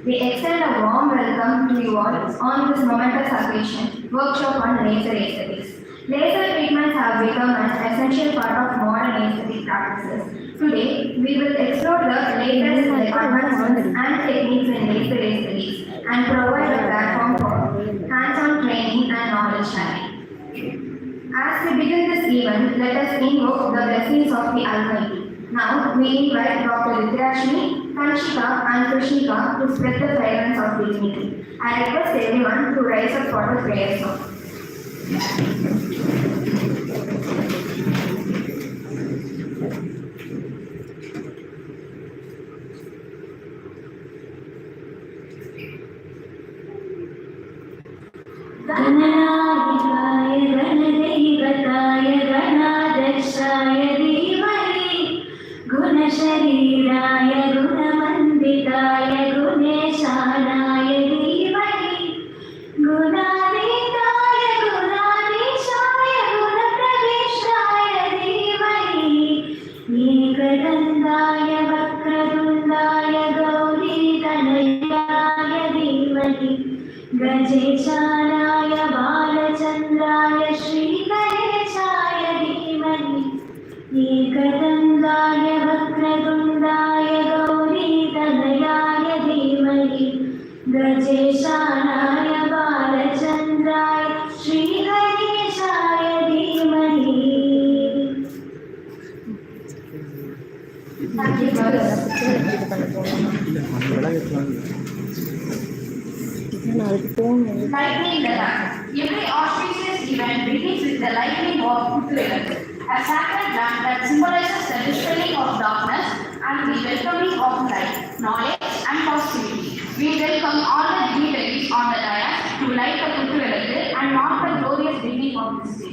We extend a warm welcome to you all on this momentous occasion, workshop on laser aesthetics. Laser treatments have become an essential part of modern aesthetic practices. Today, we will explore the latest advancements and techniques in laser aesthetics and provide a platform for hands-on training and knowledge sharing. As we begin this event, let us invoke the blessings of the Almighty. Now, we invite Dr. Vidyashni, Kanshika and Krishnika to spread the fragrance of dignity. I request everyone to rise up for the prayer song. गणनायकाय गणदैवताय गणाध्यक्षाय धीमहि गुणशरीराय गुणवन्दिताय गुणेशानाय धीमहि गुणातीताय गुणाधीशाय गुणप्रविष्टाय धीमहि एकदन्ताय वक्रतुण्डाय गौरीतनयाय धीमहि गजेशानाय बालचन्द्राय श्रीगणेशाय धीमहि एकदन्ताय वक्रतुण्डाय गौरीतनयाय धीमहि गजेशानाय बालचन्द्राय श्रीगणेशाय धीमहि. Lightning the lamp. Every auspicious event begins with the lightning of Kuthuvilathu, a sacred lamp that symbolizes the dispelling of darkness and the welcoming of light, knowledge and positivity. We welcome all the dignitaries on the dais to light the Kuthuvilathu and mark the glorious beginning of this day.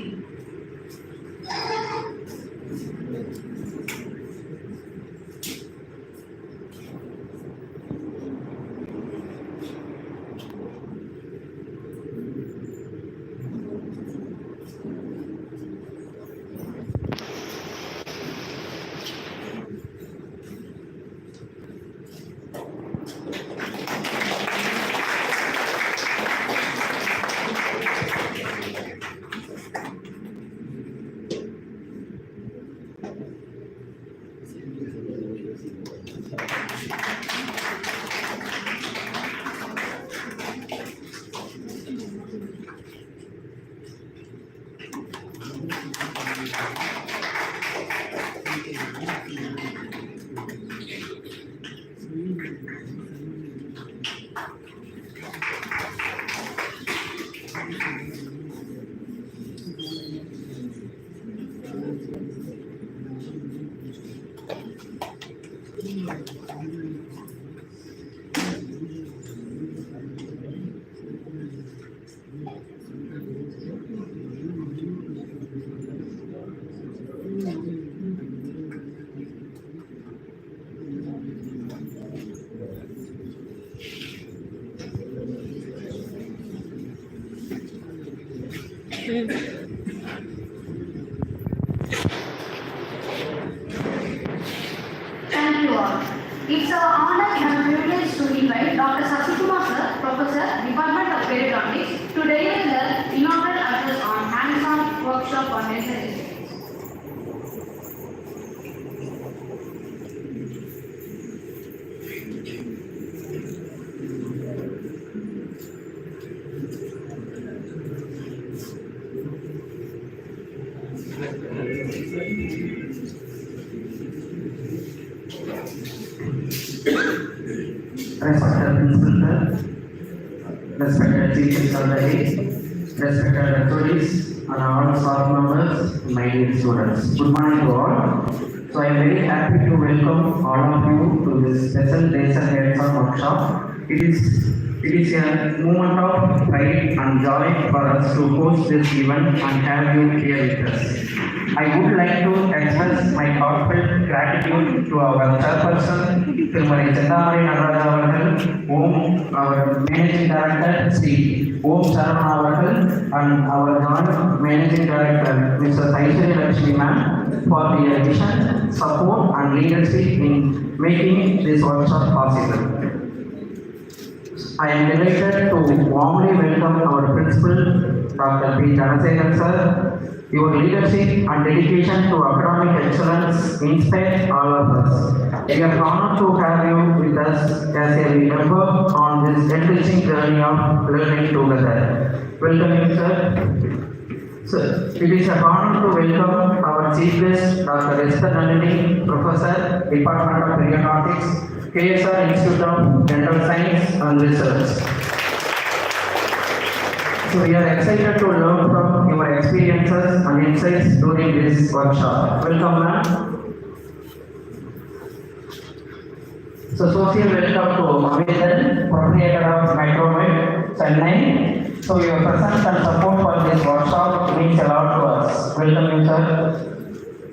Thank you all. It's our honor and privilege to invite Dr. Sasikumar Sir, Professor, Department of Periodontics, to deliver the inaugural address on hands-on workshop on laser aesthetics. Respected principal, respected teachers of the day, respected authorities, and all staff members, my dear students. Good morning to all. So I am very happy to welcome all of you to this special laser hands-on workshop. It is a moment of pride and joy for us to host this event and have you here with us. I would like to express my heartfelt gratitude to our chairperson, Srimati Chandamari Nagaraja avargal, our managing director, Sri Om Saravana avargal, and our non-managing director, Mr. Aishwarya Lakshmi ma'am, for their vision, support and leadership in making this workshop possible. I am delighted to warmly welcome our principal, Dr. P. Dhanasekar sir. Your leadership and dedication to academic excellence inspire all of us. We are honored to have you with us as a member on this enriching journey of learning together. Welcome you, sir. Sir, it is an honor to welcome our chief guest, Dr. Esther Nandini, Professor, Department of Pediatrics, KSR Institute of Dental Science and Research. So we are excited to learn from your experiences and insights during this workshop. Welcome, ma'am. So social welcome to Avidan, proprietor of Micromed, Chennai. So your presence and support for this workshop means a lot to us. Welcome you, sir.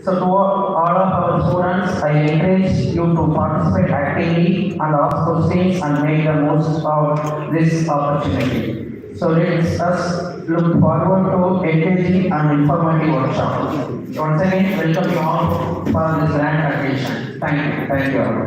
So to all of our students, I encourage you to participate actively and ask questions and make the most of this opportunity. So let us look forward to engaging and informative workshop. Once again, welcome you all for this grand occasion. Thank you all.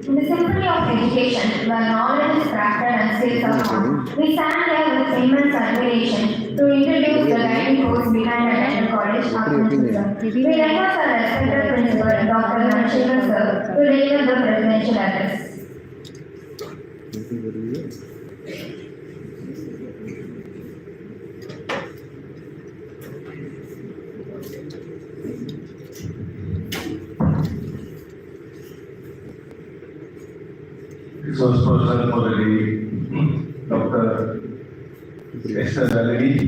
In the symphony of education, where knowledge is crafted and skills are honed, we stand here with immense admiration to introduce the guiding force behind the dental college, our principal. We request our respected principal, Dr. Dhanasekaran sir, to deliver the presidential address. Resource person for the day, Dr. Esther Nandini,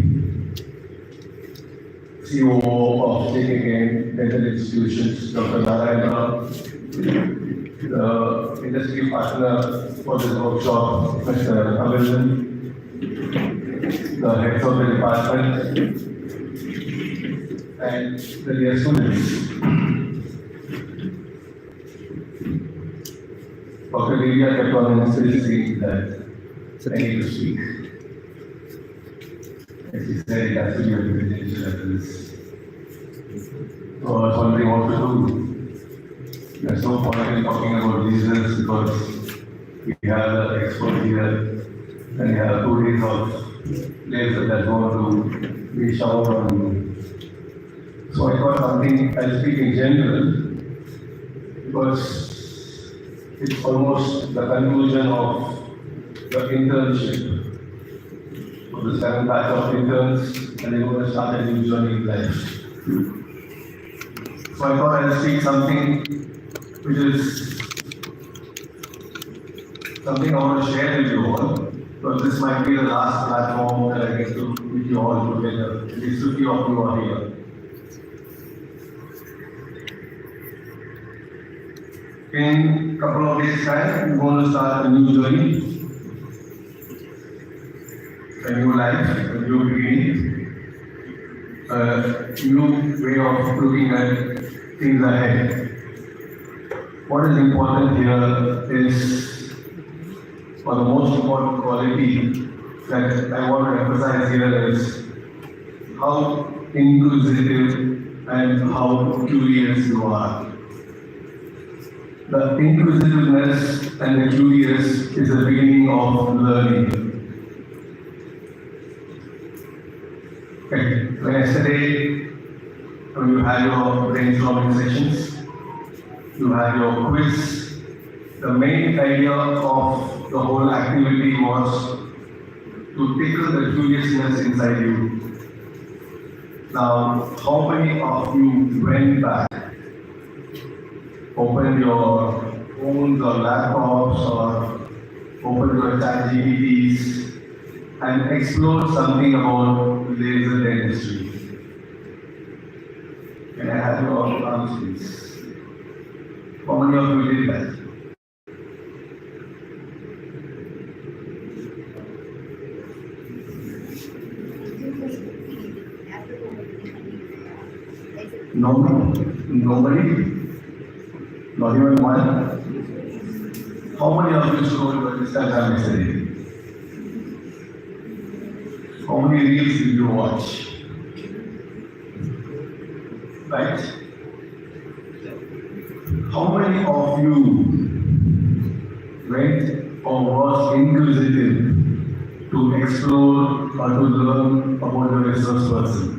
CEO of JKK Dental Institutions, Dr. Narayana, the industry partner for this workshop, Mr. Avidan, the heads of the department, and the dear students. Dr. Divya kept on insisting that I need to speak. And she said it has to be a presentation like this. So I was wondering what to do. There's no point in talking about Jesus because we have the expert here and we have 2 days of laser that's going to be showered on you. So I thought something, I'll speak in general because it's almost the conclusion of the internship of the 7 batch of interns, and they're going to start a new journey in life. So I thought I'll speak something which is something I want to share with you all, because this might be the last platform that I get to meet you all together. At least 50 of you are here. In a couple of days' time, we're going to start a new journey, a new life, a new beginning, a new way of looking at things ahead. What is important here is, or the most important quality that I want to emphasize here is how inquisitive and how curious you are. The inquisitiveness and the curious is the beginning of learning. Okay. When yesterday, when you had your brainstorming sessions, you had your quiz, the main idea of the whole activity was to tickle the curiousness inside you. Now, how many of you went back, open your phones or laptops or open your ChatGPTs and explore something about laser dentistry? Can I have your arms, please? How many of you did that? Nobody? Not even one? How many of you scrolled your Instagram yesterday? How many reels did you watch? Right? How many of you went or was inquisitive to explore or to learn about the resource person?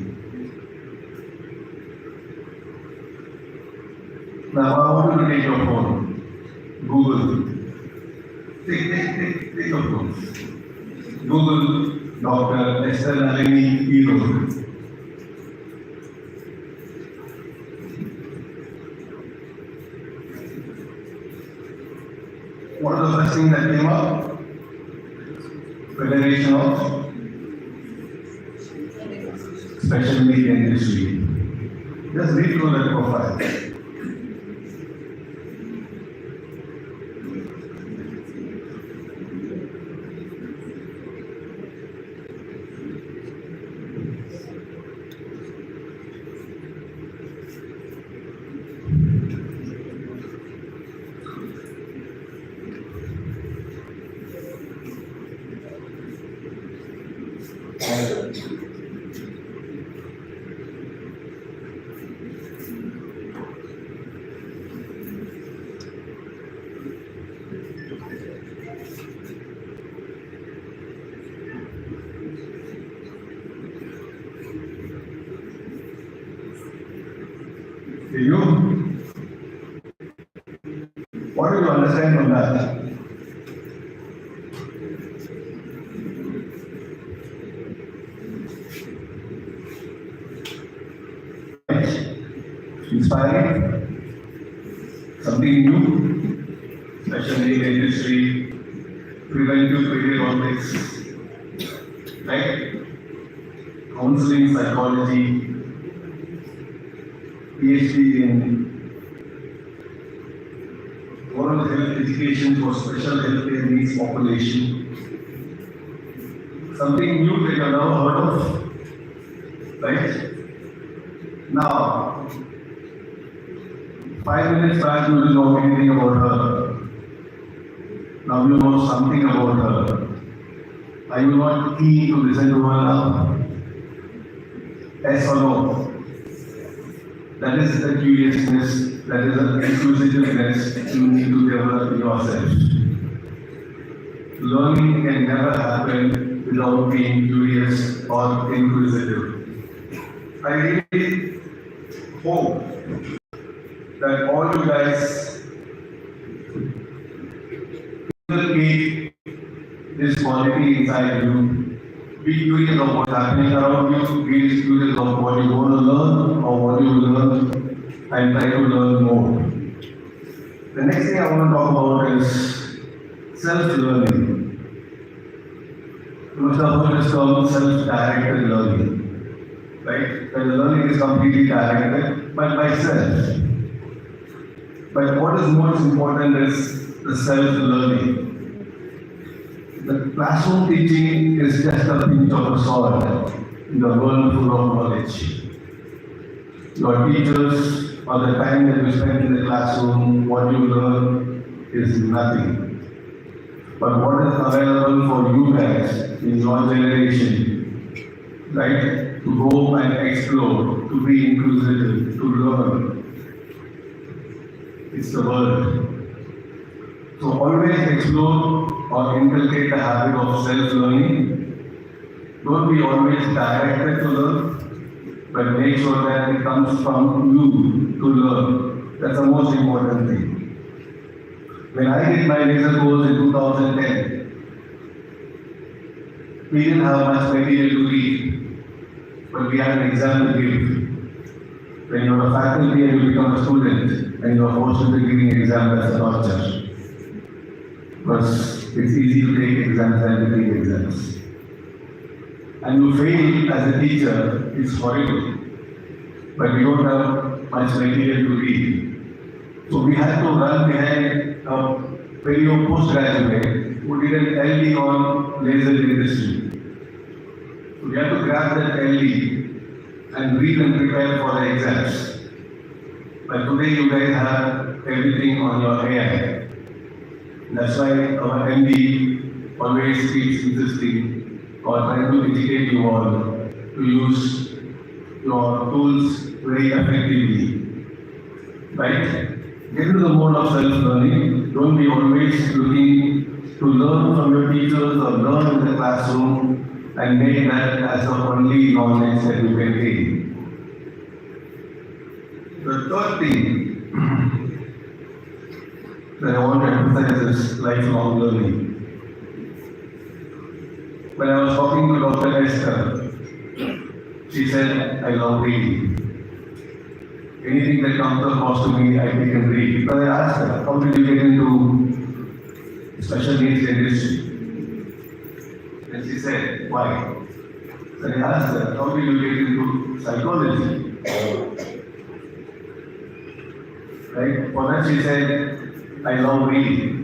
Now I want you to take your phone, Google. Take your phone. Google Dr. Esther Nalini Hero. What was the first thing that came up? Federation of Special Media Industry. Just read through that profile. Do you? What do you understand from that? Inspiring, something new, especially in the industry, preventive pediatrics, right? Counseling, psychology, PhD in oral health education for special healthcare needs population. Something new that you have never heard of, right? Now, 5 minutes back you didn't know anything about her. Now you know something about her. Are you not keen to listen to her now? Yes or no? That is the curiousness, that is the inquisitiveness you need to develop in yourself. Learning can never happen without being curious or inquisitive. I really hope that all you guys inculcate this quality inside you. Be curious of what's happening around you, be curious of what you want to learn or what you will learn, and try to learn more. The next thing I want to talk about is self-learning. You must have heard this term self-directed learning, right? Where the learning is completely directed by myself. But what is most important is the self-learning. The classroom teaching is just a pinch of salt in the world full of knowledge. Your teachers or the time that you spend in the classroom, what you learn is nothing. But what is available for you guys in your generation, right? To go and explore, to be inquisitive, to learn. It's the world. So always explore or inculcate the habit of self-learning. Don't be always directed to learn, but make sure that it comes from you to learn. That's the most important thing. When I did my laser course in 2010, we didn't have much material to read, but we had an exam to give. When you're a faculty and you become a student, and you're forced to be giving exam, that's a torture. Because it's easy to take exams than to take exams. And you fail as a teacher, it's horrible. But we don't have much material to read. So we had to run behind a very postgraduate who did an LD on laser industry. So we had to grab that LD and read and prepare for the exams. But today you guys have everything on your AI. That's why our MD always keeps insisting or trying to educate you all to use your tools very effectively. Right? Get into the mode of self-learning. Don't be always looking to learn from your teachers or learn in the classroom and make that as the only knowledge that you can gain. The third thing that I want to emphasize is lifelong learning. When I was talking to Dr. Esther, she said, I love reading. Anything that comes across to me, I take and read. But I asked her, how did you get into special needs dentistry? And she said, why? So I asked her, how did you get into psychology? Right? For that she said, I love reading.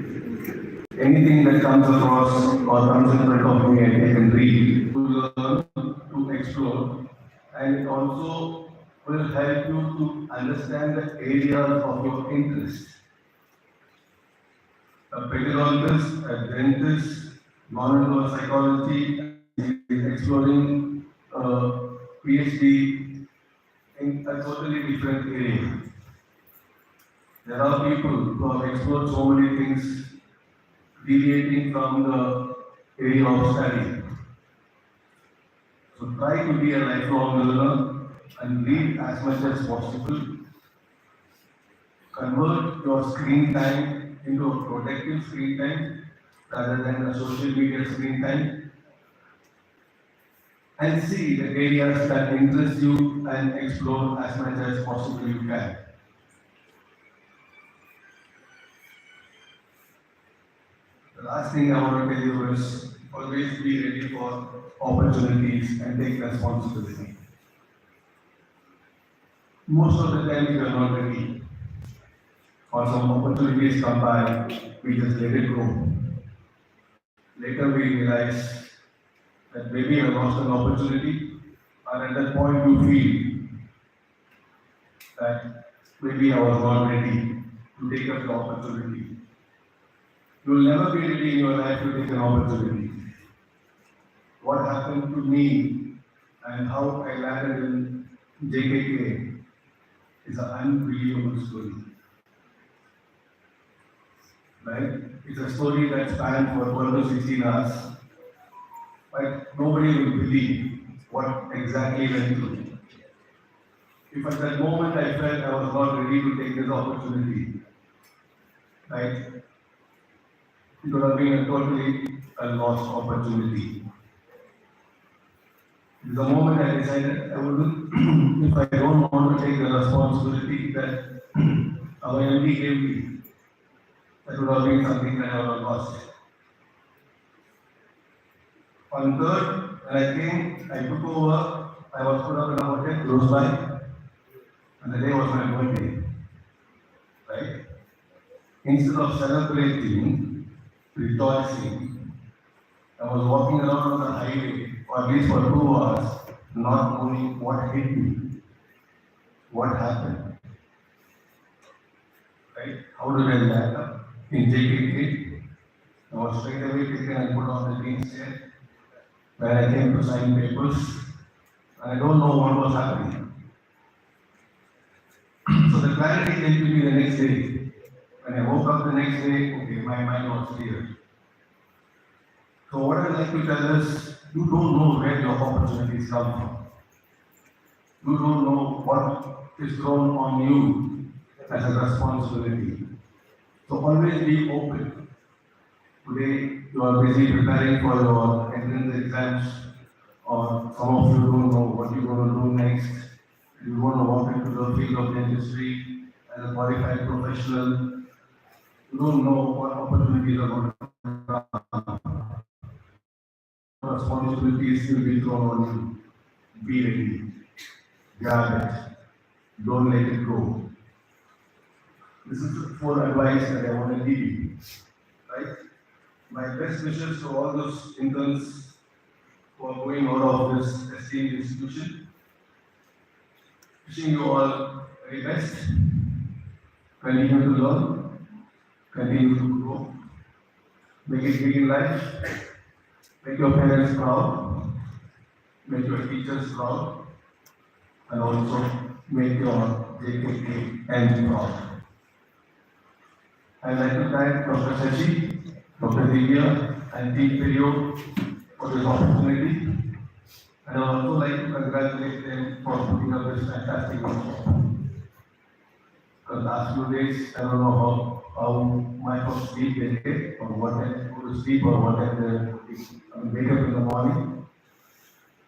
Anything that comes across or comes in front of me, I take and read. To learn, to explore, and it also will help you to understand the areas of your interest. A pediatrician, a dentist, non psychology is exploring PhD in a totally different area. There are people who have explored so many things deviating from the area of study. So try to be a lifelong learner and read as much as possible. Convert your screen time into a productive screen time rather than a social media screen time. And see the areas that interest you and explore as much as possible you can. The last thing I want to tell you is always be ready for opportunities and take responsibility. Most of the time we are not ready. Or some opportunities come by, we just let it go. Later we realize that maybe I lost an opportunity, and at that point you feel that maybe I was not ready to take up the opportunity. You will never be ready in your life to take an opportunity. What happened to me and how I landed in JKK is an unbelievable story. Right? It's a story that spanned for 12 to 16 hours. But nobody will believe what exactly went through. If at that moment I felt I was not ready to take this opportunity, right? It would have been a totally lost opportunity. The moment I decided I would, if I don't want to take the responsibility that our MD gave me, that would have been something that I would have lost. On third, when I came, I took over, I was put up in a hotel close by, and the day was my birthday. Right? Instead of celebrating, rejoicing, I was walking around on the highway for at least for 2 hours, not knowing what hit me, what happened. Right? How did I land up? In JKK, I was straight away taken and put on the green chair, where I came to sign papers, and I don't know what was happening. So the clarity came to me the next day. When I woke up the next day, okay, my mind was clear. So what I'd like to tell is, you don't know where your opportunities come from. You don't know what is thrown on you as a responsibility. So always be open. Today you are busy preparing for your entrance exams, or some of you don't know what you're going to do next. You want to walk into the field of dentistry as a qualified professional. You don't know what opportunities are going to come. Responsibilities will be thrown on you. Be ready. Grab it. Don't let it go. This is the 4 advice that I want to give you. Right? My best wishes to all those interns who are going out of this esteemed institution. Wishing you all very best. Continue to learn. Continue to grow. Make it big in life. Make your parents proud. Make your teachers proud. And also make your JKK and proud. I'd like to thank Dr. Shashi, Dr. Divya, and Team Perio for this opportunity. And I would also like to congratulate them for putting up this fantastic workshop. Because last few days, I don't know how much of sleep they get, or what time they go to sleep, or what time they wake up in the morning.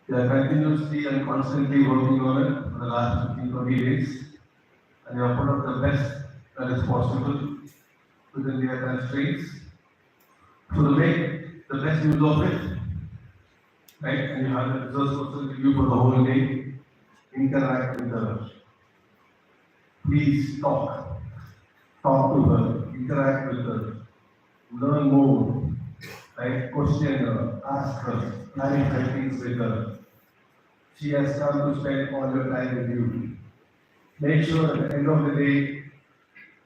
They are continuously and constantly working on it for the last 15-20 days. And they have put up the best that is possible within their constraints. So to make the best use of it, right? And you have the resource person with you for the whole day, interact with her. Please talk to her, interact with her, learn more, right? Question her, ask her, clarify things with her. She has come to spend all your time with you. Make sure at the end of the day,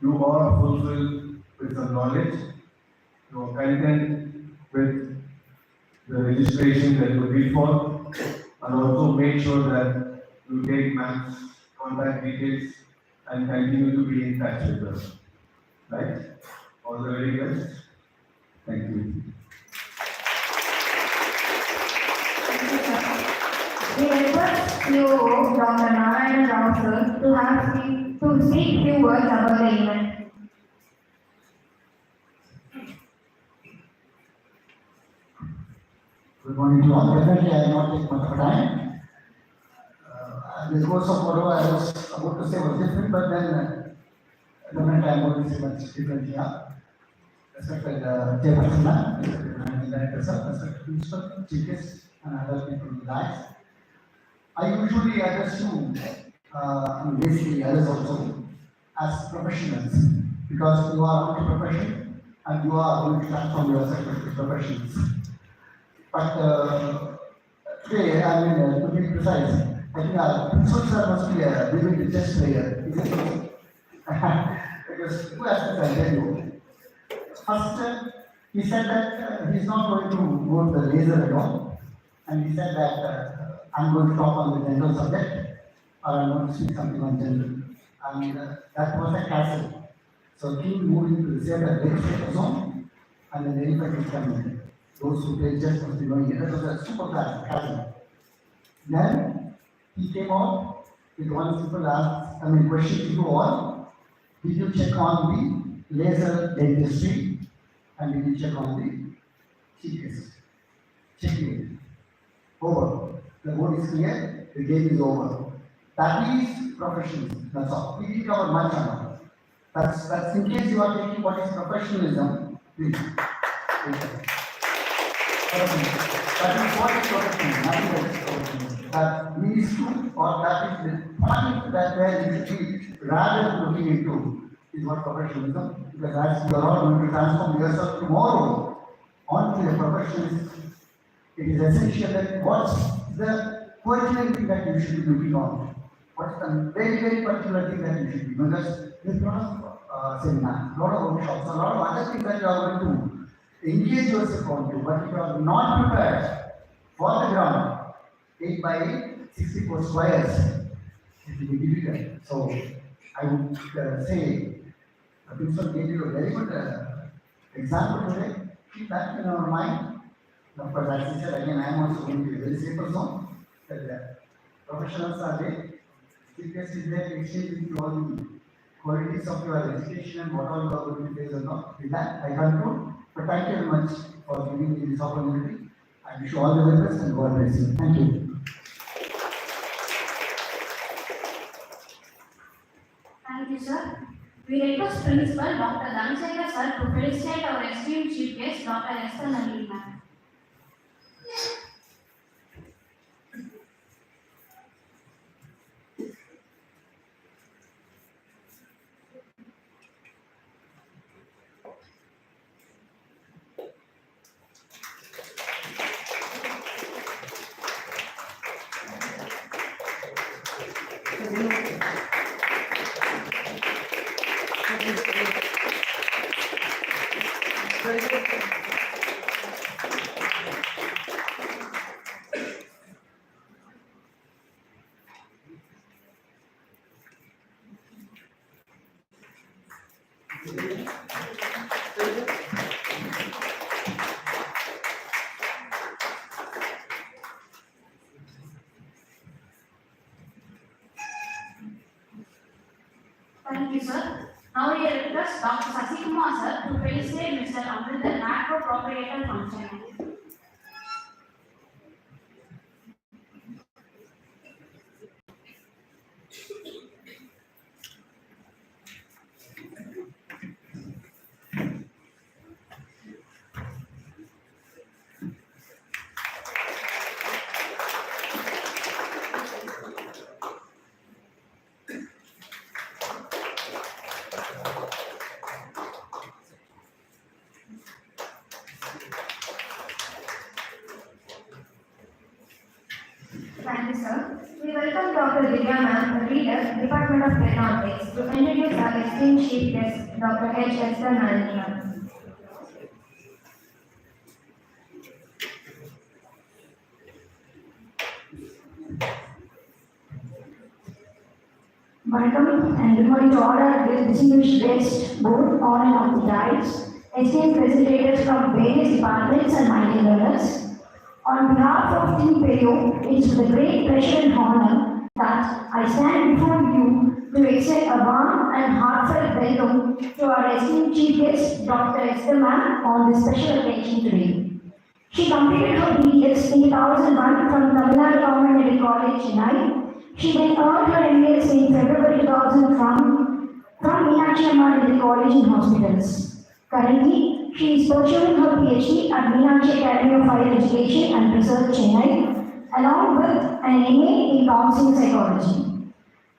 you are fulfilled with some knowledge, you are content with the registration that you did for, and also make sure that you take Matt's contact details and continue to be in touch with us. Right? All the very best. Thank you. We request you, Dr. Narayan Rao sir, to speak few words about the event. Good morning to all. Definitely, I will not take much of time. The course of whatever I was about to say was different, but then definitely I am going to say much different here. Respected Chairperson, respected Managing Director, sir, respected Principal, Chief Guest, and other people in the dais. I usually address you, and basically others also, as professionals, because you are out of profession and you are going to transform yourself into professionals. But today, I mean, to be precise, I think our principal sir must be a living chess player, isn't it? Because who asked this, I tell you. First, he said that he's not going to go to the laser at all, and he said that I'm going to talk on the general subject, or I'm going to speak something on general. And that was a castle. So he moved into the safer zone, and then the effect is coming. Those who play chess must be knowing it. That was a super castle. Then he came out with one simple question to you all. Did you check on the laser dentistry? And did you check on the CKS? Checking it. Over. The board is clear, the game is over. That is professionalism. That's all. We didn't cover much on it. That's in case you are taking what is professionalism, please. That is what is professionalism, nothing else is professionalism. That means to, or that is the point that where you should be rather than looking into is what professionalism, because as you are all going to transform yourself tomorrow onto a professionalism, it is essential that what's the particular thing that you should be looking on. What's the very, very particular thing that you should be, because there's a lot of seminars, a lot of workshops, a lot of other things that you are going to engage yourself onto, but if you are not prepared for the ground, 8 by 8, 64 squares, it will be difficult. So I would say, the principal gave you a very good example today. Keep that in our mind. Of course, as I said again, I am also going to be a very safer zone. That professionals are there. CPS is there to exchange with you all the qualities of your education and what all you are going to face or not. With that, I conclude. But thank you very much for giving me this opportunity. I wish you all the very best and God bless you. Thank you. Thank you, sir. We request Principal Dr. Dhanashekhar sir to felicitate our esteemed Chief Guest, Dr. Esther Nalini ma'am. Thank you, sir. Now we request Dr. Sasikumar sir to felicitate Mr. Amritan macro proprietor function. Thank you, sir. We welcome Dr. Divya Ma'am, the leader, Department of Economics, to introduce our esteemed chief guest, Dr. H. Esther Nalini Ma'am. Welcome and good morning to all our distinguished guests, both on and off the dais, esteemed facilitators from various departments and mighty learners. On behalf of Team Peyo, it is with a great pleasure and honor that I stand before you to extend a warm and heartfelt welcome to our esteemed chief guest, Dr. Esther Ma'am, on this special occasion today. She completed her BS in 2001 from Tamil Nadu Government Medical College, Chennai. She then earned her MBS in February 2000 from Meenakshi Amman Medical College in Hospitals. Currently, she is pursuing her PhD at Meenakshi Academy of Higher Education and Research, Chennai, along with an MA in Counseling Psychology.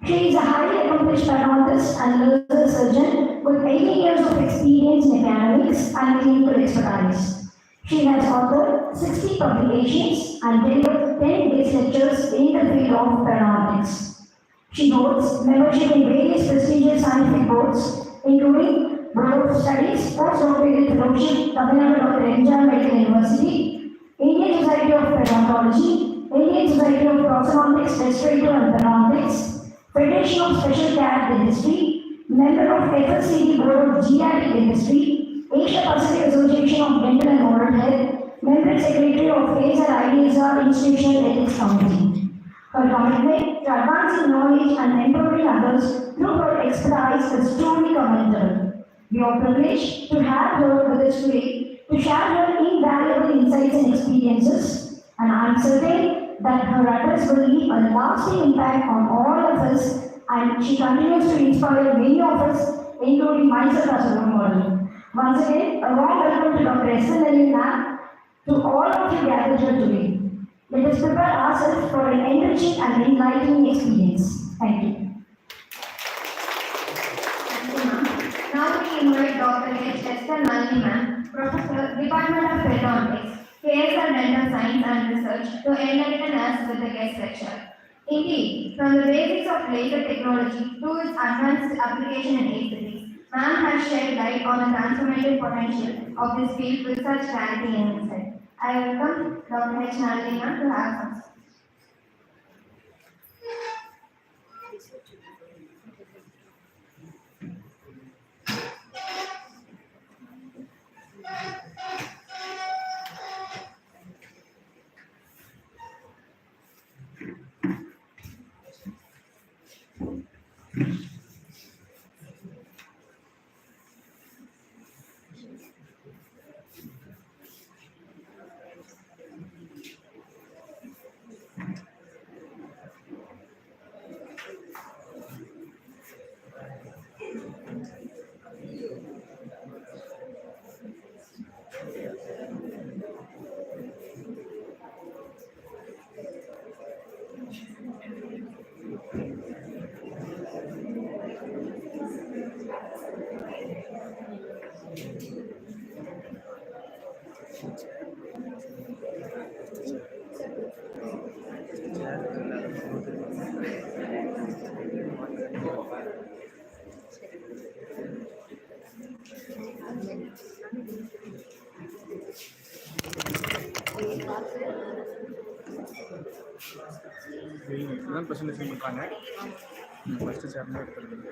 She is a highly accomplished periodontist and laser surgeon with 18 years of experience in academics and clinical expertise. She has authored 60 publications and delivered 10 guest lectures in the field of periodontics. She holds membership in various prestigious scientific boards, including Board of Studies, Postdoctoral Fellowship, Tamil Nadu Dr. M.G.R. Medical University, Indian Society of Periodontology, Indian Society of Prosthodontics, Restorative and Periodontics, Federation of Special Care Dentistry, member of FSCD Board of Geriatric Dentistry, Asia Pacific Association of Dental and Oral Health, member secretary of ASR IDSR Institutional Ethics Committee. Her commitment to advancing knowledge and empowering others through her expertise is truly commendable. We are privileged to have her with us today to share her invaluable insights and experiences, and I am certain that her address will leave a lasting impact on all of us, and she continues to inspire many of us, including myself as a role model. Once again, a warm welcome to Dr. Esther Nalini Ma'am, to all of you gathered here today. Let us prepare ourselves for an enriching and enlightening experience. Thank you. Thank you, ma'am. Now we invite Dr. H. Esther Nalini Ma'am, Professor, Department of Periodontics, KSR Dental Science and Research, to enlighten us with the guest lecture. Indeed, from the basics of laser technology to its advanced application in aesthetics, ma'am has shed light on the transformative potential of this field with such clarity and insight. I welcome Dr. H. Nalini Ma'am to have some. இதுதான் presentation பண்ணுறாங்க first சேர்ந்து எடுத்துருங்க.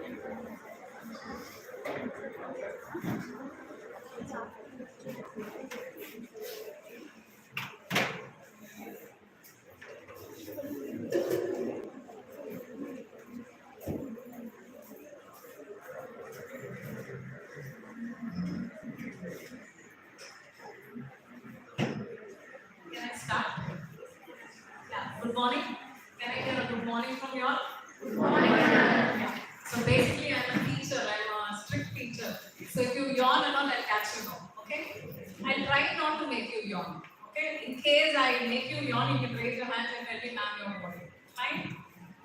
morning. Can I hear a good morning from you all? Good morning. Yeah. So basically, I'm a teacher. I'm a strict teacher. So if you yawn and all, I'll catch you now. Okay? I'll try not to make you yawn. Okay? In case I make you yawn, you can raise your hand and tell me, ma'am, you're boring. Fine?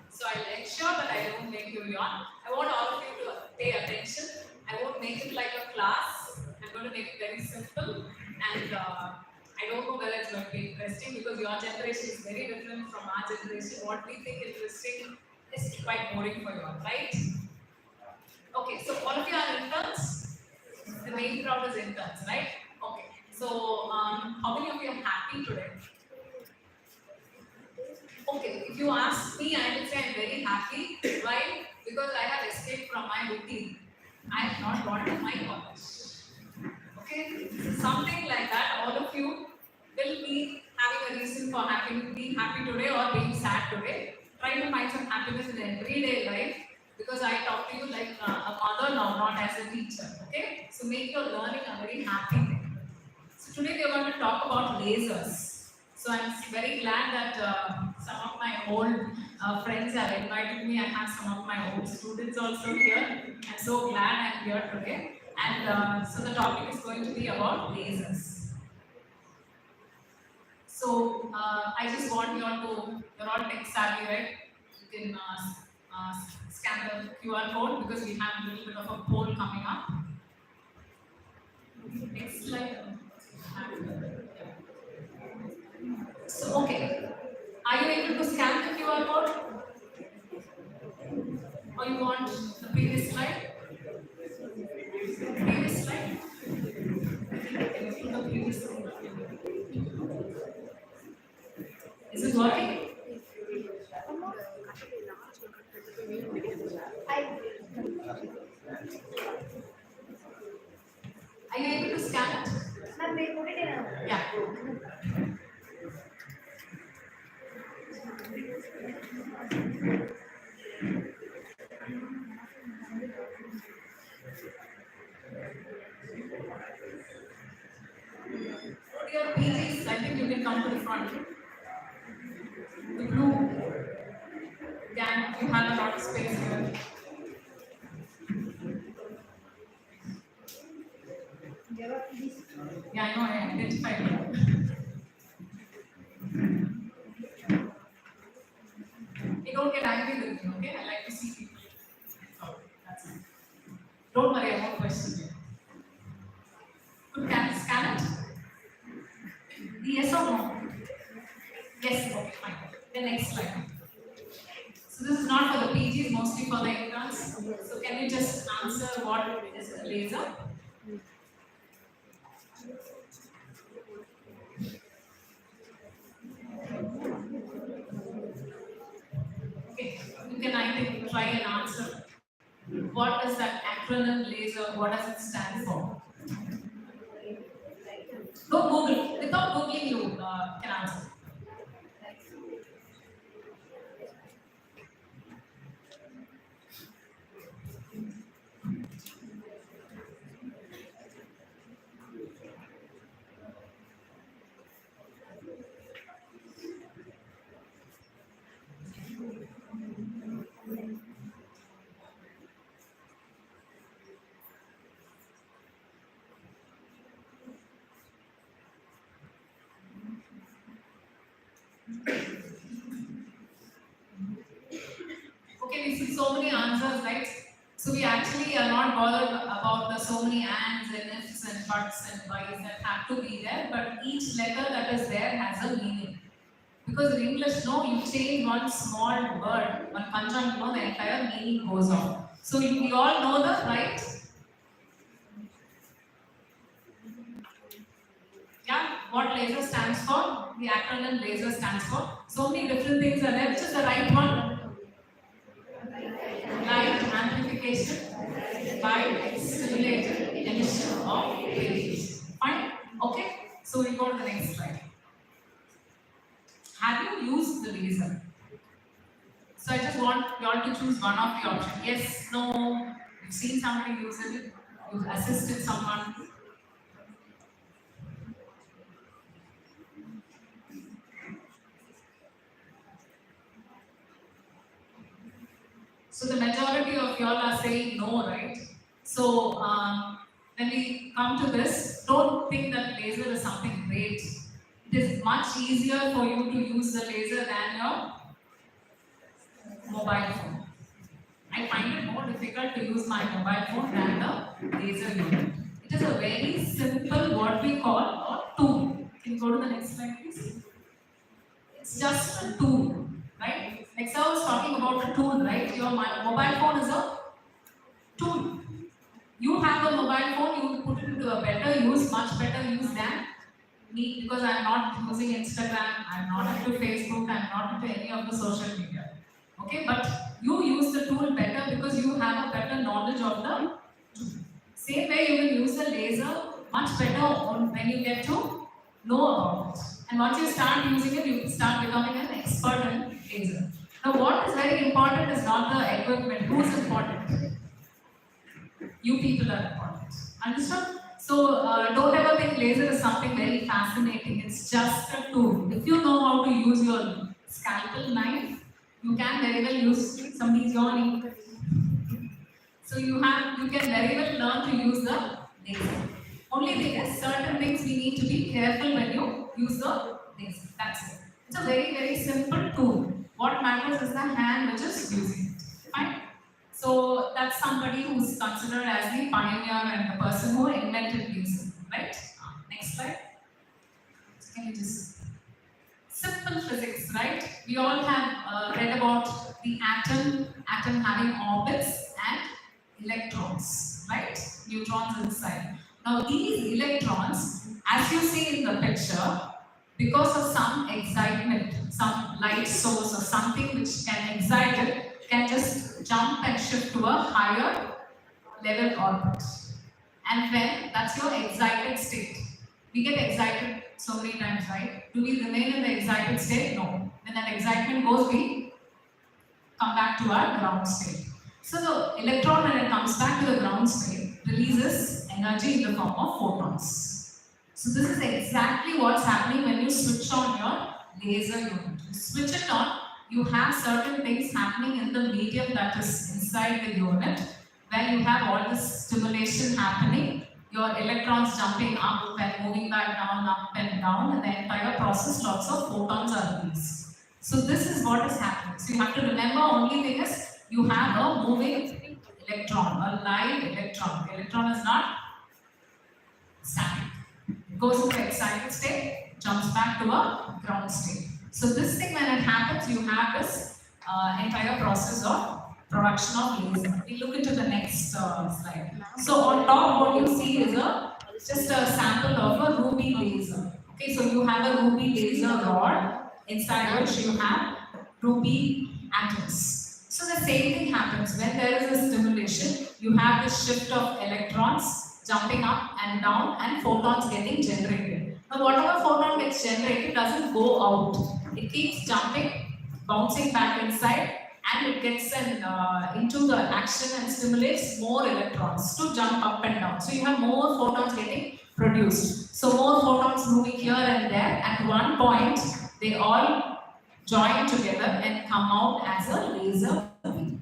So I'll ensure that I don't make you yawn. I want all of you to pay attention. I won't make it like a class. I'm going to make it very simple. And I don't know whether it's going to be interesting because your generation is very different from our generation. What we think interesting is quite boring for you all, right? Okay, so all of you are interns. The main crowd is interns, right? Okay. So how many of you are happy today? Okay, if you ask me, I will say I'm very happy. Why? Because I have escaped from my routine. I have not gone to my college. Okay, something like that. All of you will be having a reason for being happy today or being sad today. Try to find some happiness in the everyday life because I talk to you like a mother now, not as a teacher. Okay, so make your learning a very happy thing. So today we are going to talk about lasers. So I'm very glad that some of my old friends have invited me. I have some of my old students also here. I'm so glad I'm here today. And so the topic is going to be about lasers. So I just want you all to, you're all tech savvy, right? You can scan the QR code because we have a little bit of a poll coming up. Next slide. So, okay. Are you able to scan the QR code? Or you want the previous slide? Previous slide? The previous slide. Is it working? Are you able to scan it? Yeah. Your PGs, I think you can come to the front. The blue gang, you have a lot of space here. Yeah, I know, I identified it. Hey, don't get angry with me, okay? I like to see people. Oh, that's it. Don't worry, I won't question you. Can you scan it? Yes or no? Yes, okay, fine. The next slide. So this is not for the PGs, mostly for the interns. So can you just answer what is a laser? Okay, you can either try and answer. What is that acronym laser? What does it stand for? Don't Google. Without Googling, you can answer. Okay, we see so many answers, right? So we actually are not bothered about the so many ands and ifs and buts and whys that have to be there, but each letter that is there has a meaning. Because in English, no, you change one small word, one conjunct, no, the entire meaning goes on. So we all know the right. Yeah, what laser stands for? The acronym laser stands for. So many different things are there. Which is the right one? Light amplification by simulated emission of radiation. Fine? Okay? So we go to the next slide. Have you used the laser? So I just want you all to choose one of the options. Yes, no, you've seen somebody use it, you've assisted someone. So the majority of y'all are saying no, right? So when we come to this, don't think that laser is something great. It is much easier for you to use the laser than your mobile phone. I find it more difficult to use my mobile phone than the laser unit. It is a very simple, what we call a tool. Can you go to the next slide, please? It's just a tool, right? Like sir was talking about a tool, right? Your mobile phone is a tool. You have a mobile phone, you put it into a better use, much better use than me, because I'm not using Instagram, I'm not into Facebook, I'm not into any of the social media. Okay, but you use the tool better because you have a better knowledge of the tool. Same way you will use the laser much better when you get to know about it. And once you start using it, you start becoming an expert in laser. Now what is very important is not the equipment. Who's important? You people are important. Understood? So don't ever think laser is something very fascinating. It's just a tool. If you know how to use your scalpel knife, you can very well use somebody's yawning. So you can very well learn to use the laser. Only thing is, certain things we need to be careful when you use the laser. That's it. It's a very, very simple tool. What matters is the hand which is using it. Fine. So that's somebody who's considered as the pioneer and the person who invented laser. Right? Next slide. So can you just simple physics, right? We all have read about the atom having orbits and electrons, right? Neutrons inside. Now these electrons, as you see in the picture, because of some excitement, some light source or something which can excite it, can just jump and shift to a higher level orbit. And when that's your excited state. We get excited so many times, right? Do we remain in the excited state? No. When that excitement goes, we come back to our ground state. So the electron, when it comes back to the ground state, releases energy in the form of photons. So this is exactly what's happening when you switch on your laser unit. You switch it on, you have certain things happening in the medium that is inside the unit, where you have all this stimulation happening. Your electrons jumping up and moving back down, up and down, and the entire process, lots of photons are released. So this is what is happening. So you have to remember, only thing is, you have a moving electron, a live electron. The electron is not static. It goes into excited state, jumps back to a ground state. So this thing, when it happens, you have this entire process of production of laser. We look into the next slide. So on top, what you see is just a sample of a ruby laser. Okay, so you have a ruby laser rod inside which you have ruby atoms. So the same thing happens when there is a stimulation. You have this shift of electrons jumping up and down and photons getting generated. Now whatever photon gets generated doesn't go out. It keeps jumping, bouncing back inside, and it gets into the action and stimulates more electrons to jump up and down. So you have more photons getting produced. So more photons moving here and there. At one point, they all join together and come out as a laser beam.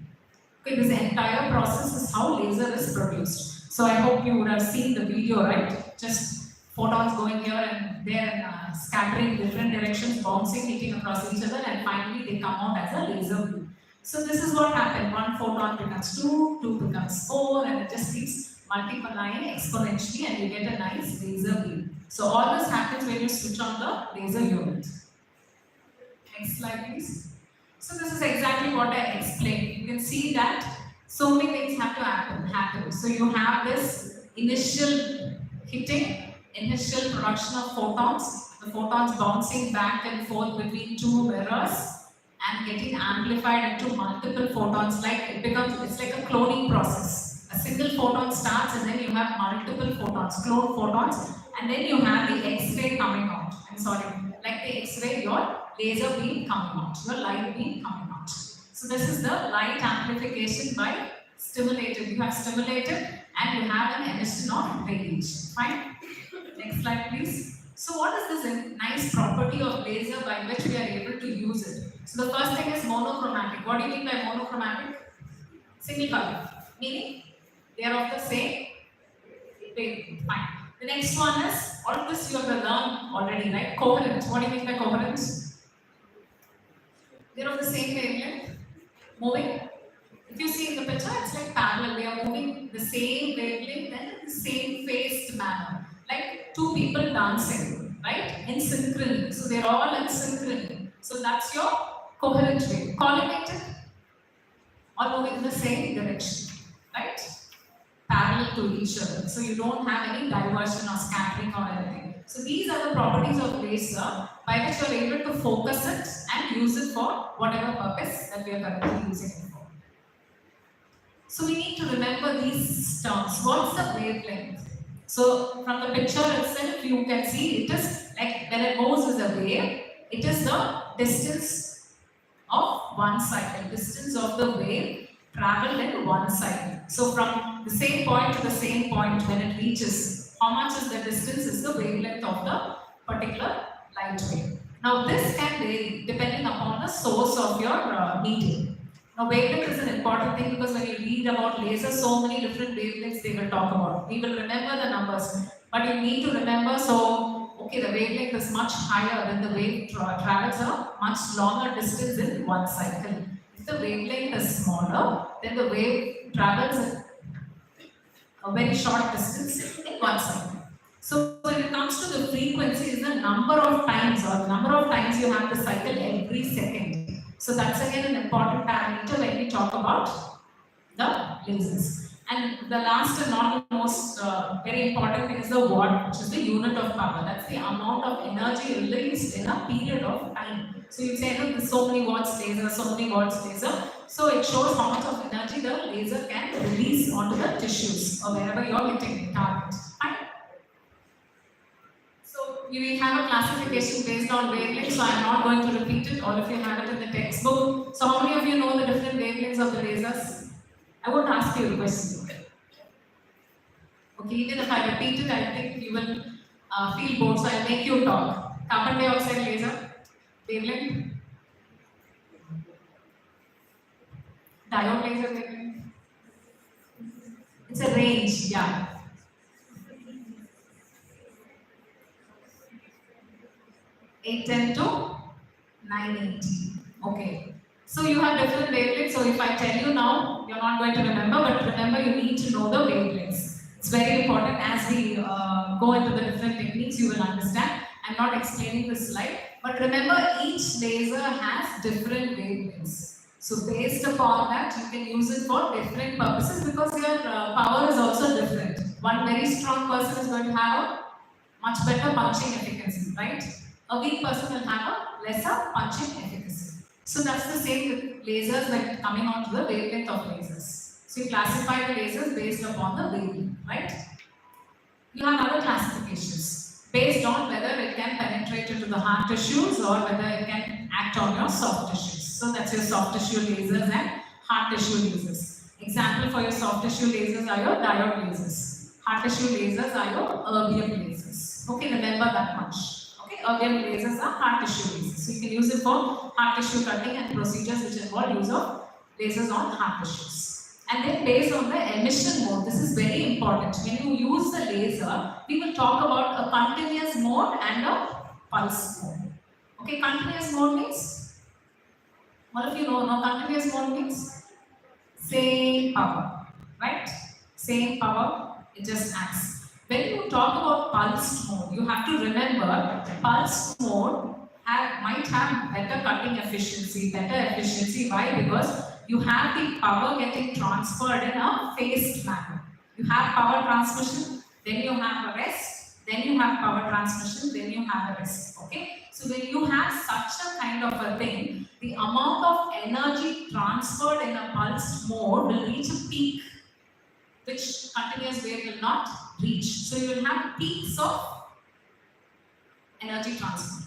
Okay, this entire process is how laser is produced. So I hope you would have seen the video, right? Just photons going here and there and scattering different directions, bouncing, hitting across each other, and finally they come out as a laser beam. So this is what happened. One photon becomes 2, 2 becomes 4, and it just keeps multiplying exponentially, and you get a nice laser beam. So all this happens when you switch on the laser unit. Next slide, please. So this is exactly what I explained. You can see that so many things have to happen. So you have this initial hitting, initial production of photons, the photons bouncing back and forth between two mirrors and getting amplified into multiple photons. It's like a cloning process. A single photon starts and then you have multiple photons, clone photons, and then you have the X-ray coming out. Like the X-ray, your laser beam coming out, your light beam coming out. So this is the light amplification by stimulated. You have stimulated and you have an emission of radiation. Fine. Next slide, please. So what is this nice property of laser by which we are able to use it? So the first thing is monochromatic. What do you mean by monochromatic? Single color. Meaning they are of the same wavelength. Fine. The next one is, all of this you have learned already, right? Coherent. What do you mean by coherent? They are of the same wavelength. Moving. If you see in the picture, it's like parallel. They are moving the same wavelength and in the same phased manner. Like two people dancing, right? In synchrony. So they're all in synchrony. So that's your coherent wave. Collimated, all moving in the same direction, right? Parallel to each other. So you don't have any diversion or scattering or anything. So these are the properties of laser by which you are able to focus it and use it for whatever purpose that we are currently using it for. So we need to remember these terms. What's the wavelength? So from the picture itself, you can see it is like when it moves as a wave, it is the distance of one cycle, distance of the wave traveled in one cycle. So from the same point to the same point when it reaches, how much is the distance is the wavelength of the particular light wave. Now this can vary depending upon the source of your medium. Now wavelength is an important thing because when you read about lasers, so many different wavelengths they will talk about. We will remember the numbers, but you need to remember, so okay, the wavelength is much higher than the wave travels a much longer distance in one cycle. If the wavelength is smaller, then the wave travels a very short distance in one cycle. So when it comes to the frequency, is the number of times or the number of times you have the cycle every second. So that's again an important parameter when we talk about the lasers. And the last and not the most very important thing is the watt, which is the unit of power. That's the amount of energy released in a period of time. So you say, no, there's so many watts laser, so many watts laser. So it shows how much of energy the laser can release onto the tissues or wherever you are hitting the target. Fine. So we have a classification based on wavelengths, so I am not going to repeat it. All of you have it in the textbook. So how many of you know the different wavelengths of the lasers? I won't ask you a question. Okay, even if I repeat it, I think you will feel bored, so I'll make you talk. Carbon dioxide laser, wavelength. Diode laser wavelength. It's a range, yeah. $810 to $980. Okay. So you have different wavelengths. So if I tell you now, you're not going to remember, but remember you need to know the wavelengths. It's very important as we go into the different techniques, you will understand. I'm not explaining this slide, but remember each laser has different wavelengths. So based upon that, you can use it for different purposes because your power is also different. One very strong person is going to have a much better punching efficacy, right? A weak person will have a lesser punching efficacy. So that's the same with lasers, like coming on to the wavelength of lasers. So you classify the lasers based upon the wavelength, right? You have other classifications based on whether it can penetrate into the hard tissues or whether it can act on your soft tissues. So that's your soft tissue lasers and hard tissue lasers. Example for your soft tissue lasers are your diode lasers. Hard tissue lasers are your erbium lasers. Okay, remember that much. Erbium lasers are hard tissue lasers. So you can use it for hard tissue cutting and procedures which involve use of lasers on hard tissues. And then based on the emission mode, this is very important. When you use the laser, we will talk about a continuous mode and a pulse mode. Okay, continuous mode means, all of you know continuous mode means same power, right? Same power, it just acts. When you talk about pulse mode, you have to remember pulse mode might have better cutting efficiency, Why? Because you have the power getting transferred in a phased manner. You have power transmission, then you have a rest, then you have power transmission, then you have a rest. Okay? So when you have such a kind of a thing, the amount of energy transferred in a pulse mode will reach a peak, which continuous wave will not reach. So you will have peaks of energy transfer.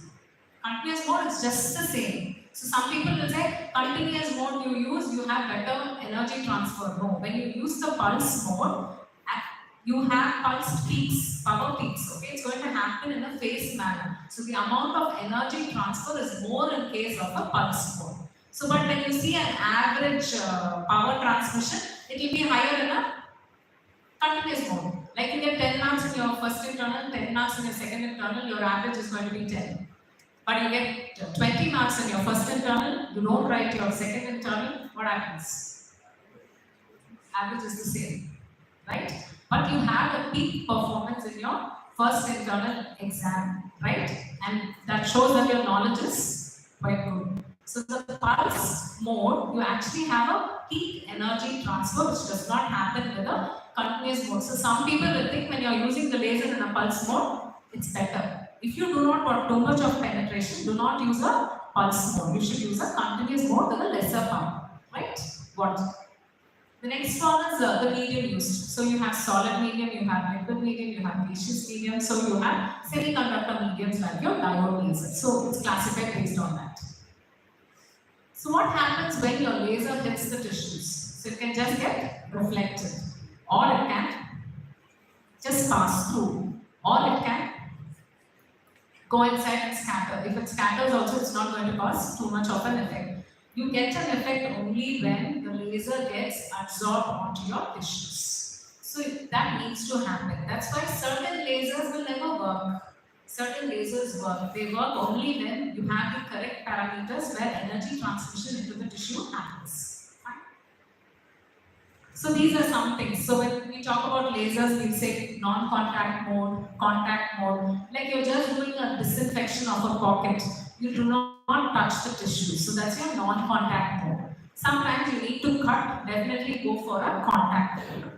Continuous mode is just the same. So some people will say, continuous mode you use, you have better energy transfer. No, when you use the pulse mode, you have pulse peaks, power peaks. Okay, it's going to happen in a phased manner. So the amount of energy transfer is more in case of a pulse mode. So, but when you see an average power transmission, it will be higher in a continuous mode. Like you get 10 marks in your first internal, 10 marks in your second internal, your average is going to be 10. But you get 20 marks in your first internal, you don't write your second internal, what happens? Average is the same, right? But you have a peak performance in your first internal exam, right? And that shows that your knowledge is quite good. So the pulse mode, you actually have a peak energy transfer which does not happen with a continuous mode. So some people will think when you are using the laser in a pulse mode, it's better. If you do not want too much of penetration, do not use a pulse mode. You should use a continuous mode with a lesser power, right? What? The next one is the medium used. So you have solid medium, you have liquid medium, you have gaseous medium. So you have semiconductor mediums like your diode laser. So it's classified based on that. So what happens when your laser hits the tissues? So it can just get reflected, or it can just pass through, or it can go inside and scatter. If it scatters also, it's not going to cause too much of an effect. You get an effect only when the laser gets absorbed onto your tissues. So that needs to happen. That's why certain lasers will never work. Certain lasers work. They work only when you have the correct parameters where energy transmission into the tissue happens. Fine. So these are some things. So when we talk about lasers, we say non-contact mode, contact mode. Like you're just doing a disinfection of a pocket. You do not touch the tissue. So that's your non-contact mode. Sometimes you need to cut, definitely go for a contact mode.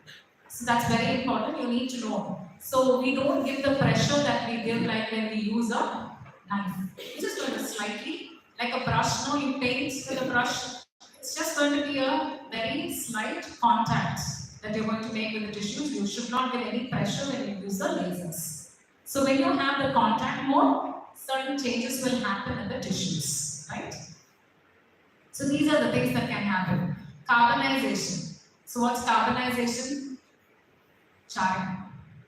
So that's very important. You need to know. So we don't give the pressure that we give like when we use a knife. It's just going to slightly, like a brush, no, you paint with a brush. It's just going to be a very slight contact that you're going to make with the tissues. You should not give any pressure when you use the lasers. So when you have the contact mode, certain changes will happen in the tissues, right? So these are the things that can happen. Carbonization. So what's carbonization? Charring.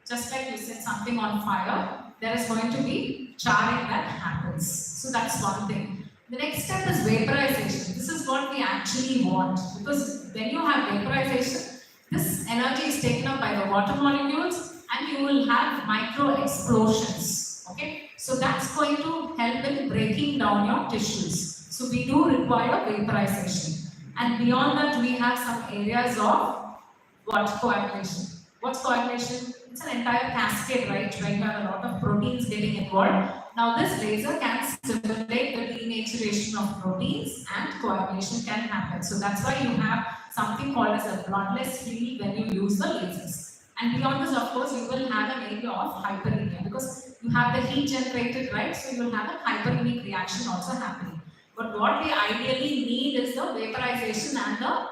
Just like you set something on fire, there is going to be charring that happens. So that's one thing. The next step is vaporization. This is what we actually want, because when you have vaporization, this energy is taken up by the water molecules and you will have micro explosions. Okay, so that's going to help in breaking down your tissues. So we do require vaporization. And beyond that, we have some areas of what? Coagulation. What's coagulation? It's an entire cascade, right? Where you have a lot of proteins getting involved. Now this laser can stimulate the denaturation of proteins and coagulation can happen. So that's why you have something called as a bloodless field when you use the lasers. And beyond this, of course, you will have an area of hyperemia because you have the heat generated, right? So you will have a hyperemic reaction also happening. But what we ideally need is the vaporization and the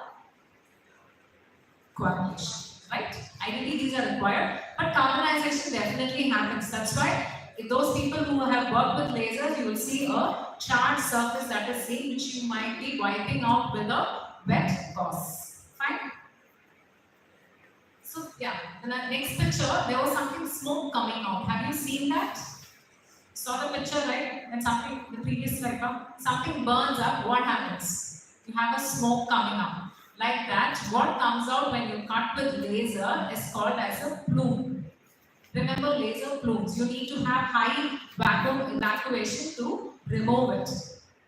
coagulation. Right? Ideally these are required, but carbonization definitely happens. That's why if those people who have worked with lasers, you will see a charred surface that is seen, which you might be wiping out with a wet gauze. Fine? So yeah, in the next picture, there was something smoke coming out. Have you seen that? Saw the picture, right? And something, the previous slide, something burns up, what happens? You have a smoke coming up. Like that, what comes out when you cut with laser is called as a plume. Remember laser plumes, you need to have high vacuum evacuation to remove it.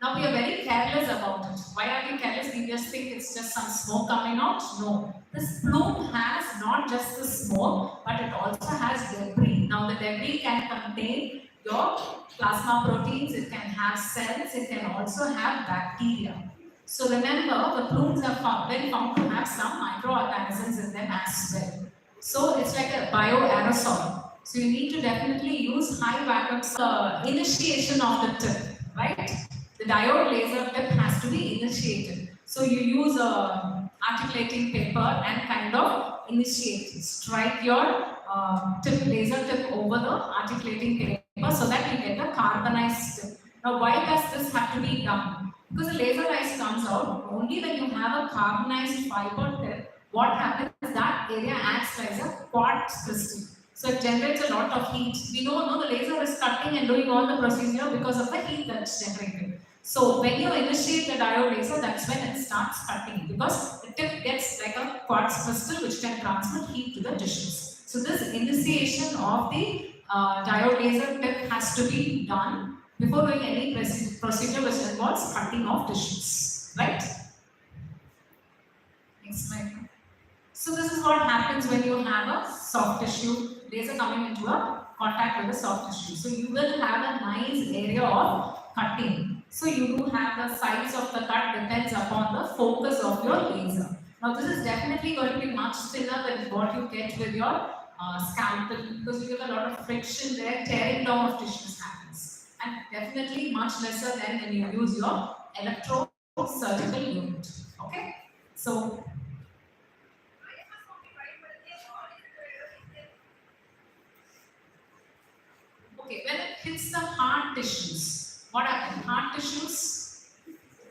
Now we are very careless about it. Why are we careless? We just think it's just some smoke coming out. No. This plume has not just the smoke, but it also has debris. Now the debris can contain your plasma proteins, it can have cells, it can also have bacteria. So remember, the plumes are very found to have some microorganisms in them as well. So it's like a bioaerosol. So you need to definitely use high vacuum initiation of the tip, right? The diode laser tip has to be initiated. So you use a articulating paper and kind of initiate, strike your laser tip over the articulating paper so that you get a carbonized tip. Now why does this have to be done? Because the laser light comes out only when you have a carbonized fiber tip. What happens is that area acts like a quartz crystal. So it generates a lot of heat. We know no, the laser is cutting and doing all the procedure because of the heat that's generated. So when you initiate the diode laser, that's when it starts cutting because the tip gets like a quartz crystal which can transmit heat to the tissues. So this initiation of the diode laser tip has to be done before doing any procedure which involves cutting of tissues, right? Next slide. So this is what happens when you have a soft tissue laser coming into a contact with the soft tissue. So you will have a nice area of cutting. So you do have the size of the cut depends upon the focus of your laser. Now this is definitely going to be much thinner than what you get with your scalpel because you get a lot of friction there, tearing down of tissues happens. And definitely much lesser than when you use your electrosurgical unit. Okay? So okay, when it hits the hard tissues, what happens? Hard tissues,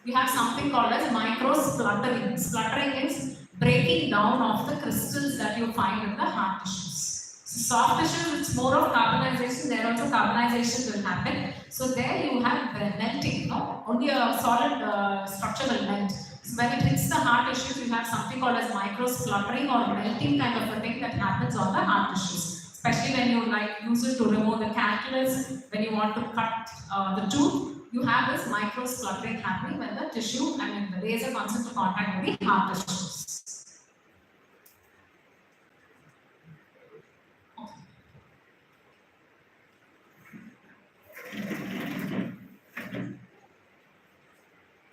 you have something called as micro-spluttering. Spluttering is breaking down of the crystals that you find in the hard tissues. So soft tissues, it's more of carbonization. There also carbonization will happen. So there you have melting, no? Only a solid structure will melt. So when it hits the hard tissues, you have something called as micro-spluttering or melting kind of a thing that happens on the hard tissues. Especially when you use it to remove the calculus, when you want to cut the tooth, you have this micro spluttering happening when the tissue, the laser comes into contact with the hard tissues.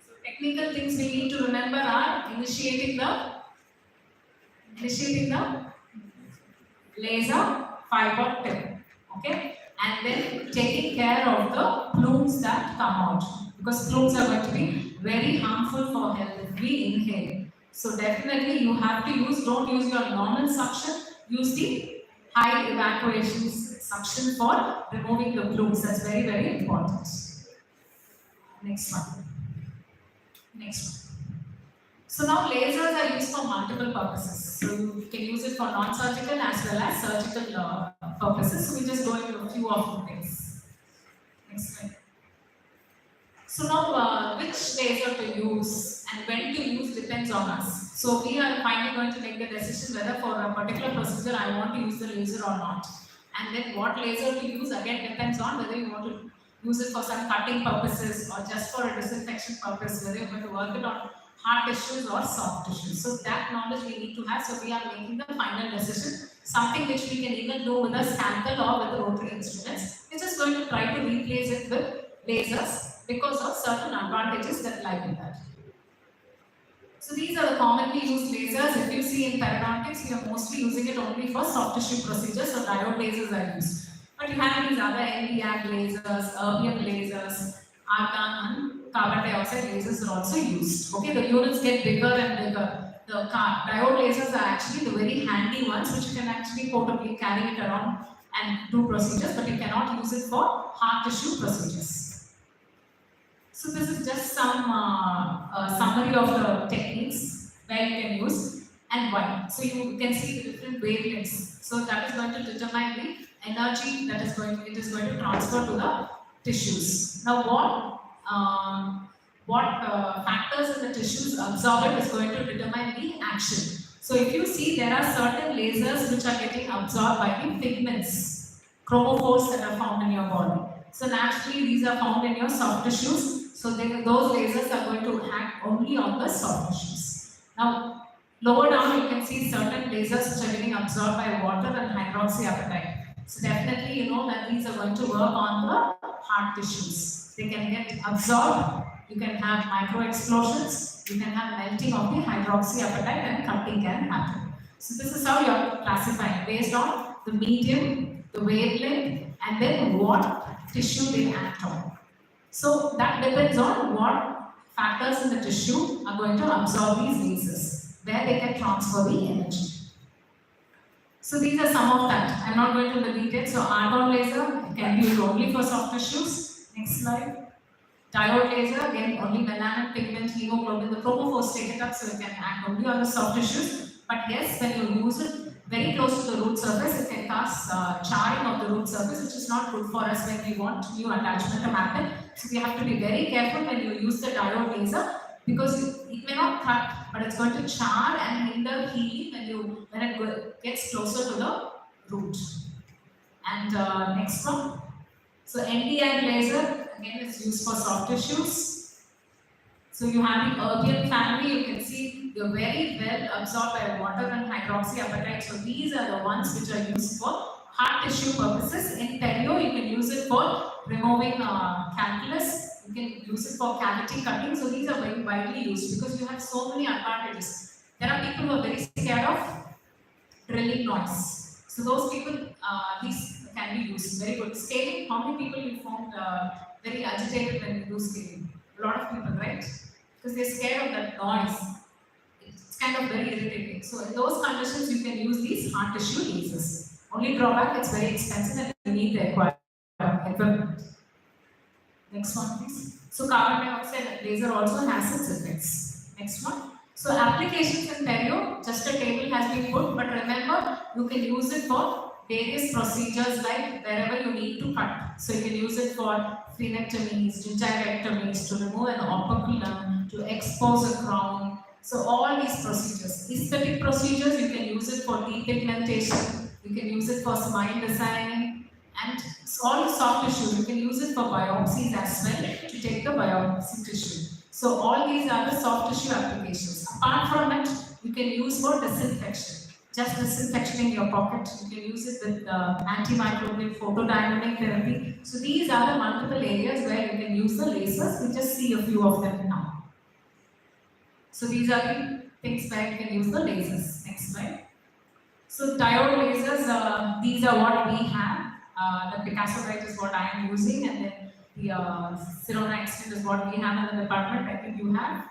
So technical things we need to remember are initiating the laser fiber tip, okay, and then taking care of the plumes that come out because plumes are going to be very harmful for health if we inhale. So definitely you have to don't use your normal suction, use the high evacuation suction for removing the plumes. That's very, very important. Next one. So now lasers are used for multiple purposes. So you can use it for non-surgical as well as surgical purposes. So we just go into a few of the things. Next slide. So now which laser to use and when to use depends on us. So we are finally going to make the decision whether for a particular procedure I want to use the laser or not. And then what laser to use again depends on whether you want to use it for some cutting purposes or just for a disinfection purpose, whether you're going to work it on hard tissues or soft tissues. So that knowledge we need to have. So we are making the final decision. Something which we can even do with a scalpel or with the rotary instruments. We're just going to try to replace it with lasers because of certain advantages that lie with that. So these are the commonly used lasers. If you see in periodontics, we are mostly using it only for soft tissue procedures. So diode lasers are used. But you have these other Nd:YAG lasers, erbium lasers, argon and carbon dioxide lasers are also used. Okay, the units get bigger and bigger. The diode lasers are actually the very handy ones which you can actually portably carry it around and do procedures, but you cannot use it for hard tissue procedures. So this is just some summary of the techniques where you can use and why. So you can see the different wavelengths. So that is going to determine the energy that is going to transfer to the tissues. Now what factors in the tissues absorb it is going to determine the action. So if you see, there are certain lasers which are getting absorbed by the pigments, chromophores that are found in your body. So naturally these are found in your soft tissues. So those lasers are going to act only on the soft tissues. Now lower down you can see certain lasers which are getting absorbed by water and hydroxyapatite. So definitely you know that these are going to work on the hard tissues. They can get absorbed, you can have micro explosions, you can have melting of the hydroxyapatite and cutting can happen. So this is how you are classifying based on the medium, the wavelength and then what tissue they act on. So that depends on what factors in the tissue are going to absorb these lasers, where they can transfer the energy. So these are some of that. I'm not going to the details. So argon laser can be used only for soft tissues. Next slide. Diode laser, again only melanin, pigment, hemoglobin, the chromophores take it up so it can act only on the soft tissues. But yes, when you use it very close to the root surface, it can cause charring of the root surface, which is not good for us when we want new attachment to happen. So we have to be very careful when you use the diode laser because it may not cut, but it's going to char and hinder healing when it gets closer to the root. And next one. So Nd:YAG laser again is used for soft tissues. So you have the erbium family, you can see they're very well absorbed by water and hydroxyapatite. So these are the ones which are used for hard tissue purposes. In perio, you can use it for removing calculus, you can use it for cavity cutting. So these are very widely used because you have so many advantages. There are people who are very scared of drilling noise. So those people, these can be used. Very good. Scaling, how many people you found very agitated when you do scaling? A lot of people, right? Because they're scared of that noise. It's kind of very irritating. So in those conditions, you can use these hard tissue lasers. Only drawback, it's very expensive and you need the required equipment. Next one, please. So carbon dioxide laser also has its effects. Next one. So applications in perio, just a table has been put, but remember, you can use it for various procedures like wherever you need to cut. So you can use it for phrenectomies, gingirectomies, to remove an operculum, to expose a crown. So all these procedures. Aesthetic procedures, you can use it for depigmentation, you can use it for smile designing, and all soft tissue, you can use it for biopsies as well, to take the biopsy tissue. So all these are the soft tissue applications. Apart from it, you can use for disinfection. Just disinfection in your pocket. You can use it with antimicrobial photodynamic therapy. So these are the multiple areas where you can use the lasers. We just see a few of them now. So these are the things where you can use the lasers. Next slide. So diode lasers, these are what we have. The Picasso-Rite is what I am using, and then the Sirona Extend is what we have in the department. I think you have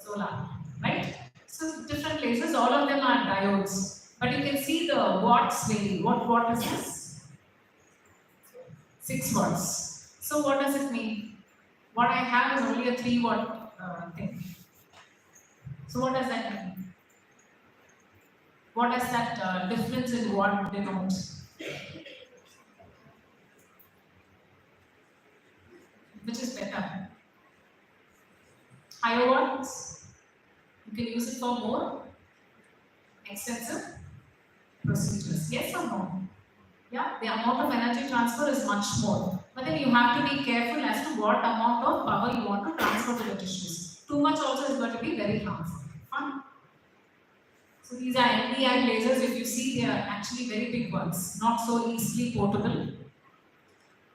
Zola, right? So different lasers, all of them are diodes. But you can see the watts vary. What watt is this? 6 watts. So what does it mean? What I have is only a 3 watt thing. So what does that mean? What does that difference in watt denote? Which is better? Higher watts? You can use it for more extensive procedures. Yes or no? Yeah, the amount of energy transfer is much more. But then you have to be careful as to what amount of power you want to transfer to the tissues. Too much also is going to be very harmful. Fine. So these are Nd:YAG lasers. If you see, they are actually very big ones, not so easily portable.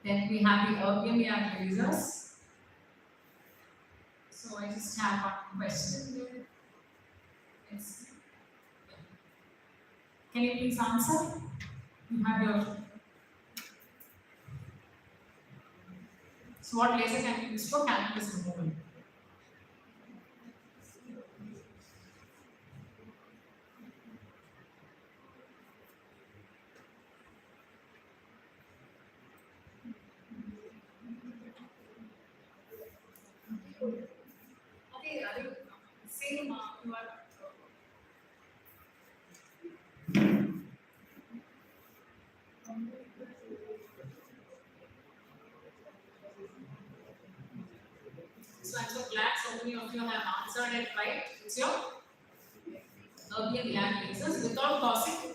Then we have the erbium-YAG lasers. So I just have one question there. Yes. Can you please answer? You have your. So what laser can be used for calculus removal? Okay, same you are. So I'm so glad so many of you have answered it right. It's your erbium-YAG lasers without causing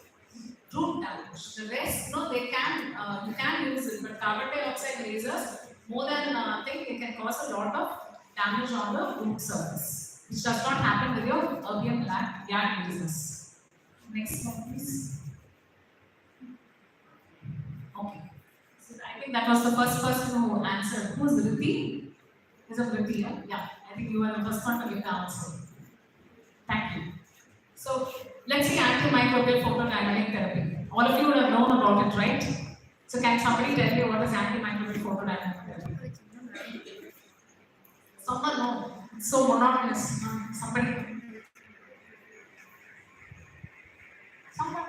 root damage. The rest, no, they can, you can use it, but carbon dioxide lasers, more than thing, they can cause a lot of damage on the root surface, which does not happen with your erbium-YAG lasers. Next one, please. Okay. So I think that was the first person who answered. Who's Riddhi? Is it Riddhi? Yeah, I think you were the first one to give the answer. Thank you. So let's see antimicrobial photodynamic therapy. All of you would have known about it, right? So can somebody tell me what is antimicrobial photodynamic therapy? Someone know. It's so monotonous. Somebody. Someone.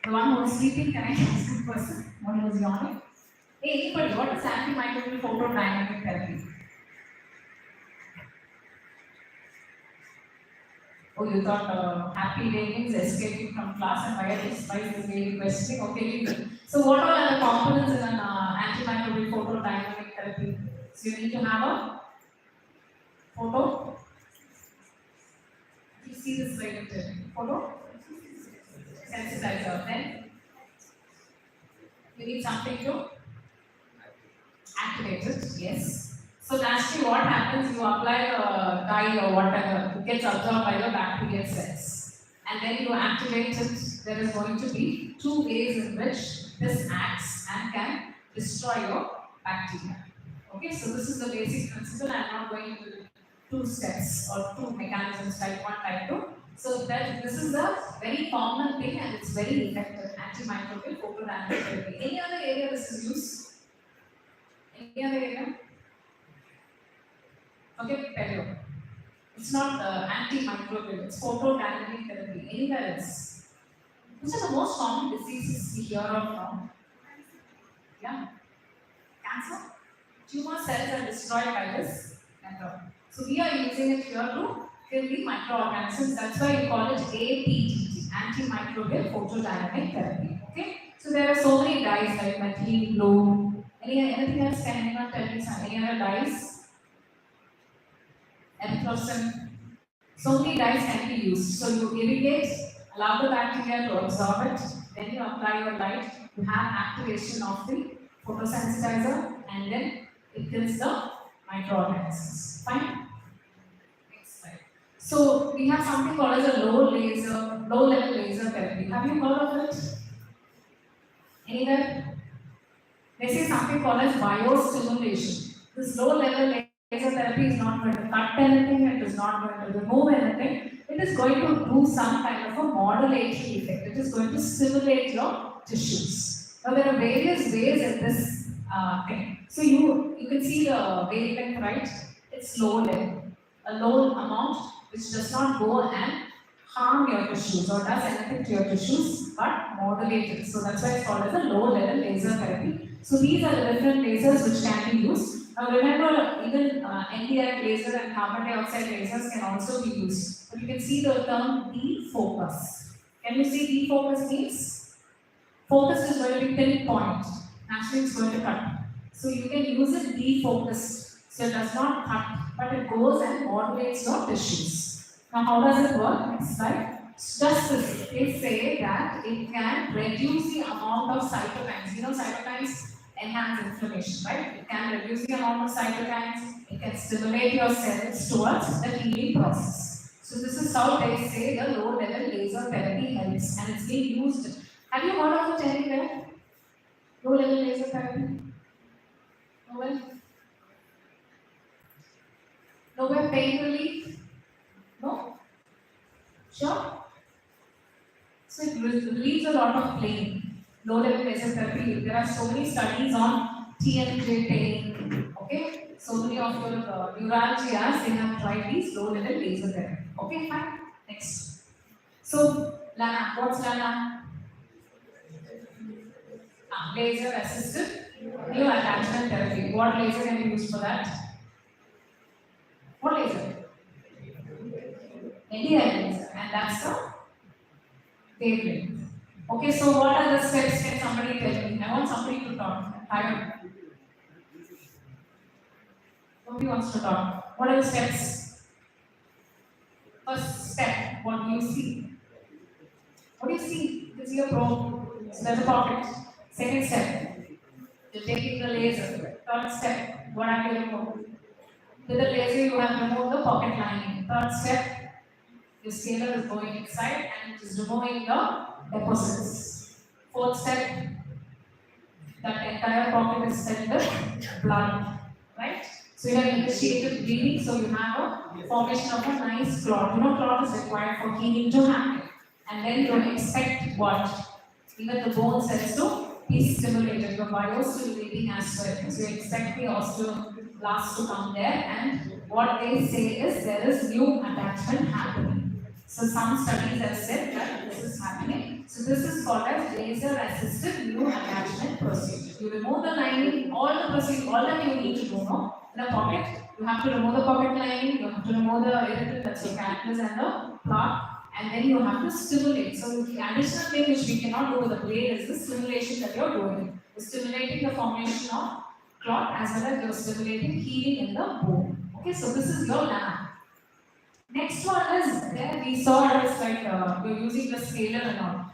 The one who was sleeping, can I ask the person? One who was yawning? Hey, anybody, what is antimicrobial photodynamic therapy? Oh, you thought happy day means escaping from class and why is this lady questioning? Okay, leave it. So what all are the components in an antimicrobial photodynamic therapy? So you need to have a photo. You see this right there. Photo sensitizer. Then you need something to activate it. Yes. So naturally, what happens? You apply a dye or whatever, it gets absorbed by the bacterial cells, and then you activate it. There is going to be two ways in which this acts and can destroy your bacteria. Okay, so this is the basic principle. I am not going into two steps or two mechanisms, type 1, type 2. So that this is a very common thing and it's very effective antimicrobial photodynamic therapy. Any other area this is used? Any other area? Okay, paleo. It's not antimicrobial, it's photodynamic therapy. Anywhere else? Which are the most common diseases we hear of now? Yeah. Cancer? Tumor cells are destroyed by this method. So we are using it here to kill the microorganisms. That's why we call it APTT, antimicrobial photodynamic therapy. Okay? So there are so many dyes like methylene blue. Anything else? Can anyone tell me some? Any other dyes? Erythrocin. So many dyes can be used. So you irrigate, allow the bacteria to absorb it, then you apply your light, you have activation of the photosensitizer, and then it kills the microorganisms. Fine? Next slide. So we have something called as a low level laser therapy. Have you heard of it? Anywhere? They say something called as biostimulation. This low level laser therapy is not going to cut anything, it is not going to remove anything, it is going to do some kind of a modulatory effect. It is going to stimulate your tissues. Now there are various ways in this thing. So you can see the wavelength, right? It's low level, a low amount which does not go and harm your tissues or does anything to your tissues but modulate it. So that's why it's called as a low level laser therapy. So these are the different lasers which can be used. Now remember, even NDI laser and carbon dioxide lasers can also be used. But you can see the term defocus. Can you see defocus means? Focus is going to be pinpoint. Naturally it's going to cut. So you can use it defocused. So it does not cut, but it goes and modulates your tissues. Now how does it work? Next slide. Just this, they say that it can reduce the amount of cytokines. You know cytokines enhance inflammation, right? It can reduce the amount of cytokines, it can stimulate your cells towards the healing process. So this is how they say the low level laser therapy helps and it's being used. Have you heard of it anywhere? Low level laser therapy? Nowhere? Nowhere pain relief? No? Sure? So it relieves a lot of pain. Low level laser therapy, there are so many studies on TMJ pain, okay? So many of your neuralgias, they have tried these low level laser therapy. Okay, fine. Next. So, Lana, what's Lana? Laser assisted new attachment therapy. What laser can be used for that? What laser? NDI laser, and that's the wavelength. Okay, so what are the steps? Can somebody tell me? I want somebody to talk. Nobody wants to talk. What are the steps? First step, what do you see? What do you see? You see a probe. So there's a pocket. Second step, you're taking the laser. Third step, what have you removed? With the laser, you have removed the pocket lining. Third step, your scaler is going inside and it is removing the deposits. Fourth step, that entire pocket is filled with blood, right? So you have initiated bleeding, so you have a formation of a nice clot. You know, clot is required for healing to happen. And then you expect what? Even the bone cells to be stimulated, your biostimulating as well. So you expect the osteoblasts to come there, and what they say is there is new attachment happening. So some studies have said that this is happening. So this is called as laser assisted new attachment procedure. You remove the lining, all the procedure, all that you need to do now, in a pocket, you have to remove the pocket lining, you have to remove the irritant, that's your calculus and the clot, and then you have to stimulate. So the additional thing which we cannot do with the blade is the stimulation that you're doing. You're stimulating the formation of clot as well as you're stimulating healing in the bone. Okay, so this is your lana. Next one is, there we saw it is like you're using the scaler and all.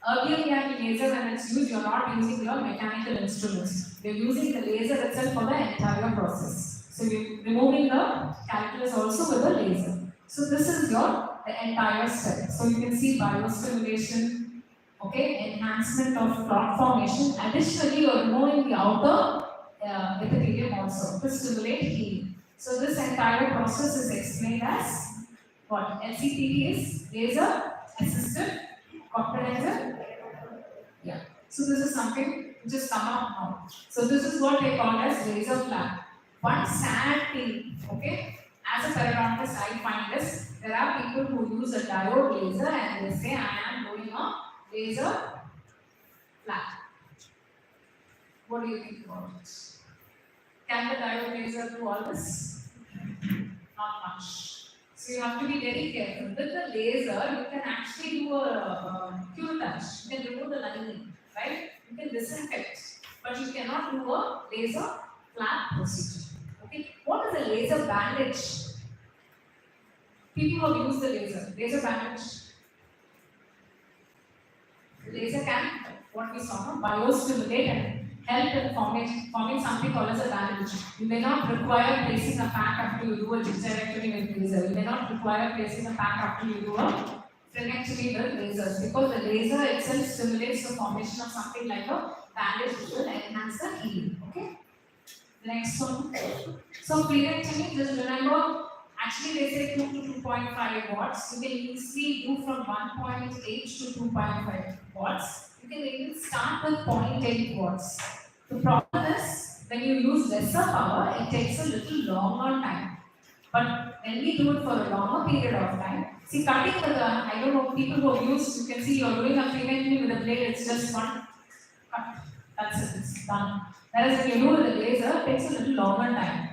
Earlier we had the laser when it's used, you're not using your mechanical instruments. You're using the laser itself for the entire process. So you're removing the calculus also with the laser. So this is the entire step. So you can see biostimulation, okay, enhancement of clot formation. Additionally, you're removing the outer epithelium also to stimulate healing. So this entire process is explained as what? LCPT is laser assisted comprehensive. Yeah. So this is something which is come up now. So this is what they call as laser flap. One sad thing, okay, as a periodontist I find this, there are people who use a diode laser and they say I am doing a laser flap. What do you think about it? Can the diode laser do all this? Not much. So you have to be very careful. With the laser, you can actually do a cure touch. You can remove the lining, right? You can disinfect, but you cannot do a laser flap procedure. Okay. What is a laser bandage? People who use the laser bandage. The laser can, what we saw, biostimulate and help in forming something called as a bandage. You may not require placing a pack after you do a gingivectomy with laser. You may not require placing a pack after you do a frenectomy with lasers, because the laser itself stimulates the formation of something like a bandage which will enhance the healing. Okay. The next one. So frenectomy, just remember, actually they say 2 to 2.5 watts. You can easily do from 1.8 to 2.5 watts. You can even start with 0.8 watts. The problem is, when you use lesser power, it takes a little longer time. But when we do it for a longer period of time, see, cutting with a, I don't know, people who are used, you can see you're doing a frenectomy with a blade, it's just one cut. That's it, it's done. Whereas when you do it with a laser, it takes a little longer time.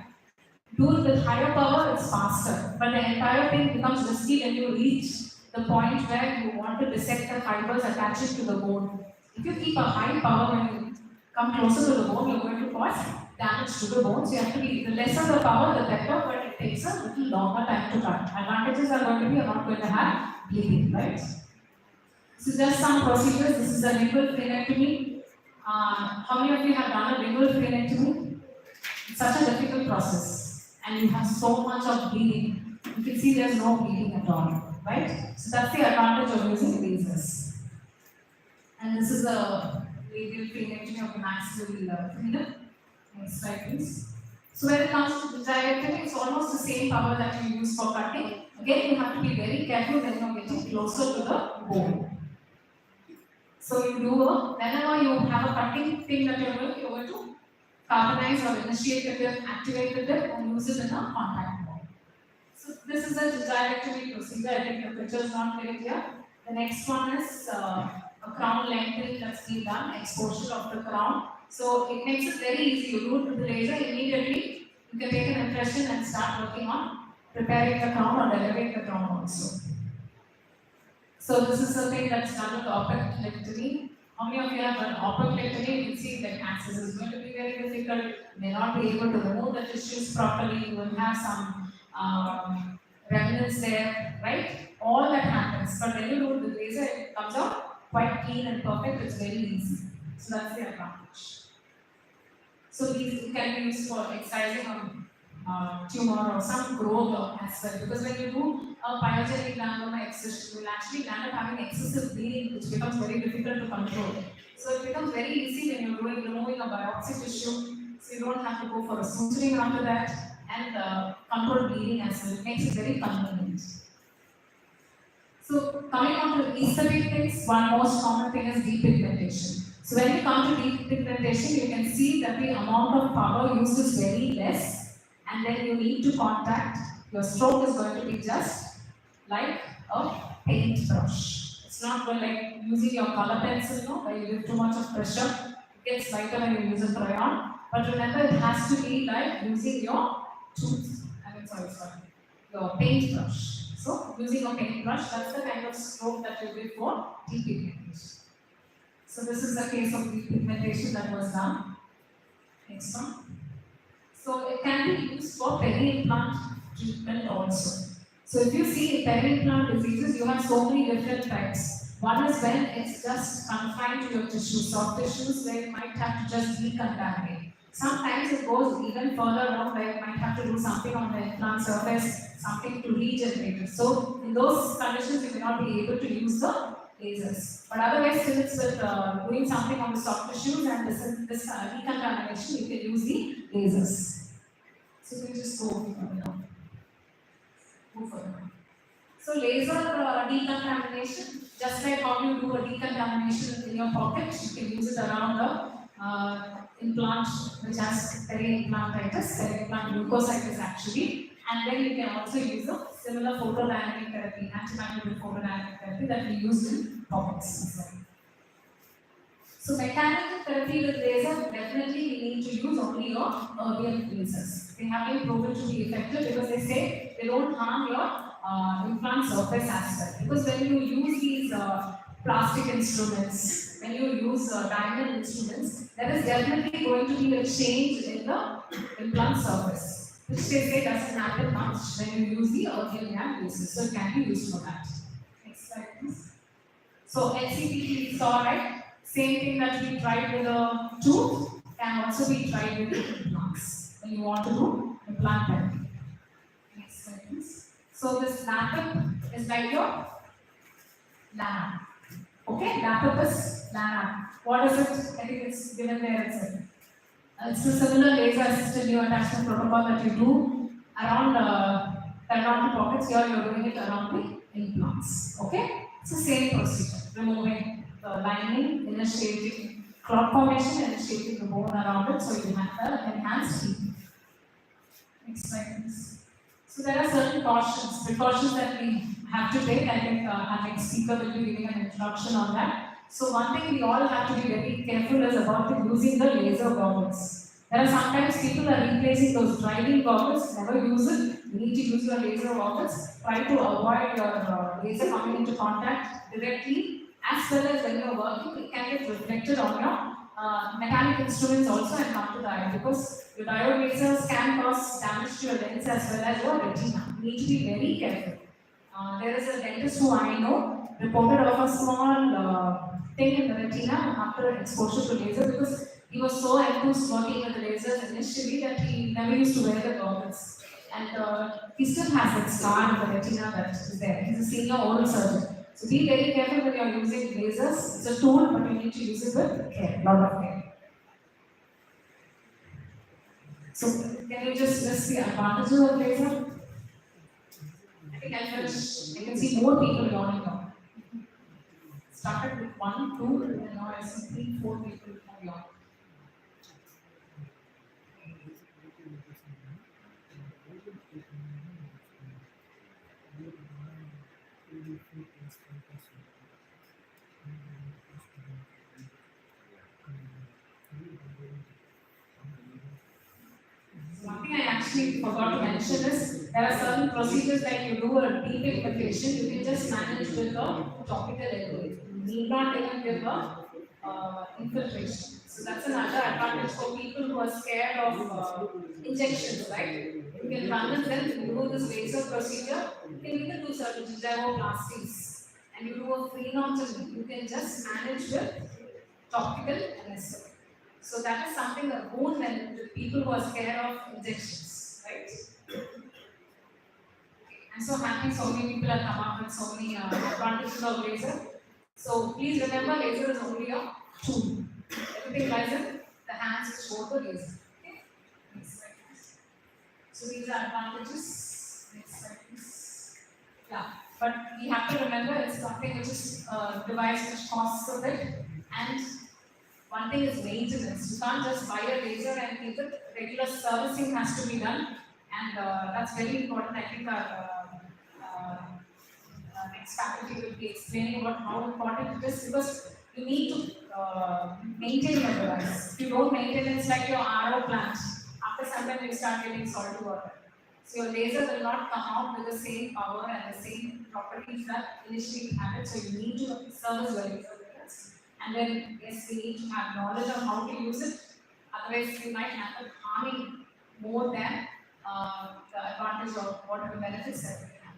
Do it with higher power, it's faster. But the entire thing becomes risky when you reach the point where you want to dissect the fibers attached to the bone. If you keep a high power when you come closer to the bone, you're going to cause damage to the bone. So you have to be, the lesser the power, the better, but it takes a little longer time to cut. Advantages are going to be, you're not going to have bleeding, right? So just some procedures. This is a lingual frenectomy. How many of you have done a lingual frenectomy? It's such a difficult process, and you have so much of bleeding. You can see there's no bleeding at all, right? So that's the advantage of using lasers. And this is a radial frenectomy of the maxillary freedom. Next slide, please. So when it comes to gingivectomy, it's almost the same power that you use for cutting. Again, you have to be very careful when you're getting closer to the bone. So you do whenever you have a cutting thing that you're going to carbonize or initiate with them, activate with them, and use it in a contact mode. So this is a gingivectomy procedure. I think the picture is not very clear. The next one is a crown lengthening that's being done, exposure of the crown. So it makes it very easy. You do it with the laser immediately. You can take an impression and start working on preparing the crown or delivering the crown also. So this is the thing that's done with operculectomy. How many of you have done operculectomy? You can see that access is going to be very difficult. You may not be able to remove the tissues properly. You will have some remnants there, right? All that happens. But when you do it with laser, it comes out quite clean and perfect. It's very easy. So that's the advantage. So these can be used for excising on tumor or some growth as well. Because when you do a pyogenic granuloma excision, you will actually end up having excessive bleeding, which becomes very difficult to control. So it becomes very easy when you're removing a biopsy tissue. So you don't have to go for a suturing after that, and control bleeding as well. It makes it very convenient. So coming on to aesthetic things, one most common thing is depigmentation. So when you come to depigmentation, you can see that the amount of power used is very less, and then you need to contact, your stroke is going to be just like a paintbrush. It's not going like using your color pencil, where you give too much of pressure. It gets lighter when you use a crayon. But remember, it has to be like using your your paintbrush. So using a paintbrush, that's the kind of stroke that you give for depigmentation. So this is the case of depigmentation that was done. Next one. So it can be used for peri-implant treatment also. So if you see peri-implant diseases, you have so many different types. One is when it's just confined to your tissues, soft tissues, where you might have to just decontaminate. Sometimes it goes even further on, where you might have to do something on the implant surface, something to regenerate it. So in those conditions, you may not be able to use the lasers. But otherwise, still it's with doing something on the soft tissues and this decontamination, you can use the lasers. So we just go further. Move further. So laser decontamination, just like how you do a decontamination in your pocket, you can use it around the implant which has peri-implantitis, peri-implant leukocytes actually, and then you can also use a similar photodynamic therapy, antimicrobial photodynamic therapy that we use in pockets as well. So mechanical therapy with laser, definitely we need to use only your earlier lasers. They have been proven to be effective because they say they don't harm your implant surface as well. Because when you use these plastic instruments, when you use diamond instruments, there is definitely going to be a change in the implant surface, which they say doesn't happen much when you use the earlier lasers. So it can be used for that. Next slide, please. So HCT we saw, right? Same thing that we tried with a tooth can also be tried with the implants when you want to do implant therapy. Next slide, please. So this LAPIP is like your lana. Okay, LAPIP is lana. What is it? I think it's given there itself. It's a similar laser assisted neoattachment protocol that you do around periodontal pockets. Here you're doing it around the implants. Okay, it's the same procedure. Removing the lining, initiating clot formation, initiating the bone around it, so you have the enhanced healing. Next slide, please. So there are certain precautions that we have to take. I think our next speaker will be giving an introduction on that. So one thing we all have to be very careful is about using the laser goggles. There are sometimes people are replacing those driving goggles, never use it. You need to use your laser goggles. Try to avoid your laser coming into contact directly, as well as when you're working, it can get reflected on your mechanical instruments also and come to the eye, because your diode lasers can cause damage to your lens as well as your retina. You need to be very careful. There is a dentist who I know reported of a small thing in the retina after exposure to laser, because he was so enthused working with the lasers initially that he never used to wear the goggles. And he still has that scar in the retina that is there. He's a senior oral surgeon. So be very careful when you're using lasers. It's a tool, but you need to use it with care, lot of care. So can you just list the advantages of laser? I think I'll finish. I can see more people yawning now. Started with 1, 2, and now I see 3, 4 people yawning. One thing I actually forgot to mention is there are certain procedures like you do a deep application, you can just manage with a topical alcohol. You need not even give a infiltration. So that's another advantage for people who are scared of injections, right? You can convince them to do this laser procedure. You can even do certain gingivoplastics, and you do a phenotomy. You can just manage with topical anesthetic. So that is something that boon and people who are scared of injections, right? I'm so happy so many people have come up with so many advantages of laser. So please remember, laser is only a tool. Everything lies in the hands which hold the laser. Okay? Next slide, please. So these are advantages. Next slide, please. Yeah, but we have to remember it's something which is a device which costs a bit, and one thing is maintenance. You can't just buy a laser and keep it. Regular servicing has to be done, and that's very important. I think our next faculty will be explaining about how important it is, because you need to maintain your device. If you don't maintain it, it's like your RO plant. After some time, you start getting salty water. So your laser will not come out with the same power and the same properties that initially it had. So you need to service your laser with this. And then yes, we need to have knowledge on how to use it. Otherwise, we might end up harming more than the advantage of whatever benefits that we have.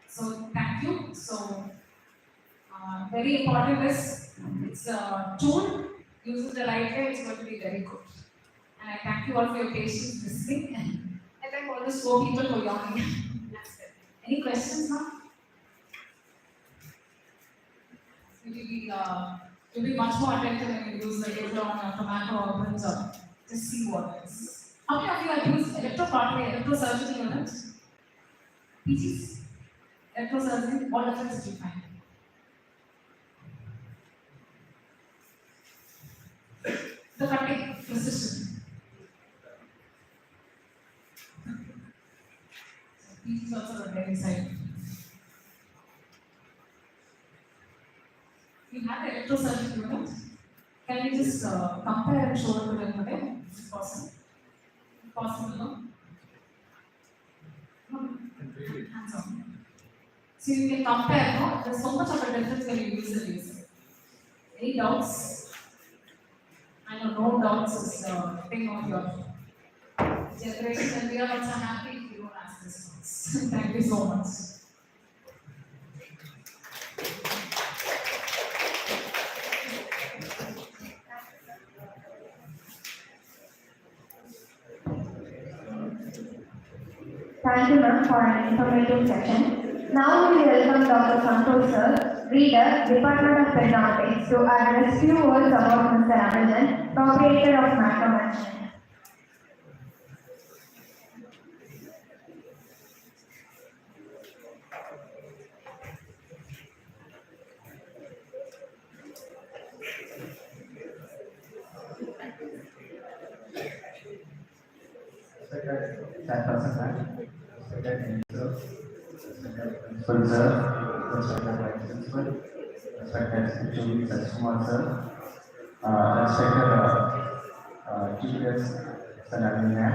So thank you. So very important is it's a tool. Use it the right way. It's going to be very good. And I thank you all for your patience listening. And I thank all the slow people for yawning. That's it. Any questions now? You'll be much more attentive when you use the laser on a tomato or brinjal. Just see what it is. How many of you have used electrosurgery unit? PGs? Electrosurgery, what difference did you find? The cutting precision. So PGs also are very exciting. We have the electrosurgery unit. Can we just compare and show it to them today? Is it possible? Possible, no? No? Hands on. So you can compare, no? There's so much of a difference when you use the laser. Any doubts? I know no doubts is the thing of your generation, and we are also happy if you don't ask this ones. Thank you so much. Thank you, ma'am, for an informative session. Now we welcome Dr. Santosh sir, Reader, Department of Pedagogics, to address few words about Mr. Amalan, proprietor of Macro Management. Chairperson, Secretary, Principal sir, Respected Vice Principal, Respected Julie Sachkumar sir, Respected Chief Guest, Sir Nalina,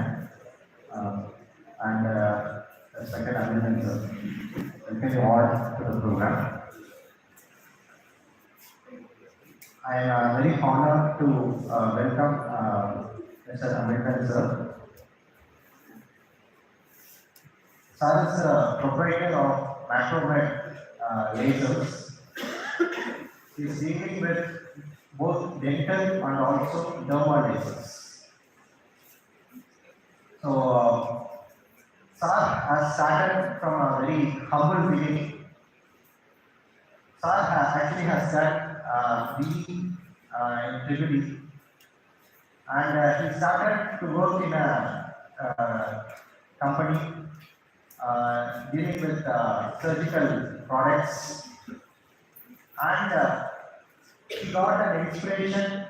and Respected Abhinandan sir. Welcome you all to the program. I am very honored to welcome Mr. Abhinandan sir. Sir is a proprietor of Macromed lasers. He is dealing with both dental and also dermal lasers. So, Sir has started from a very humble beginning. Sir actually has done BE in Tripoli, and he started to work in a company dealing with surgical products, and he got an inspiration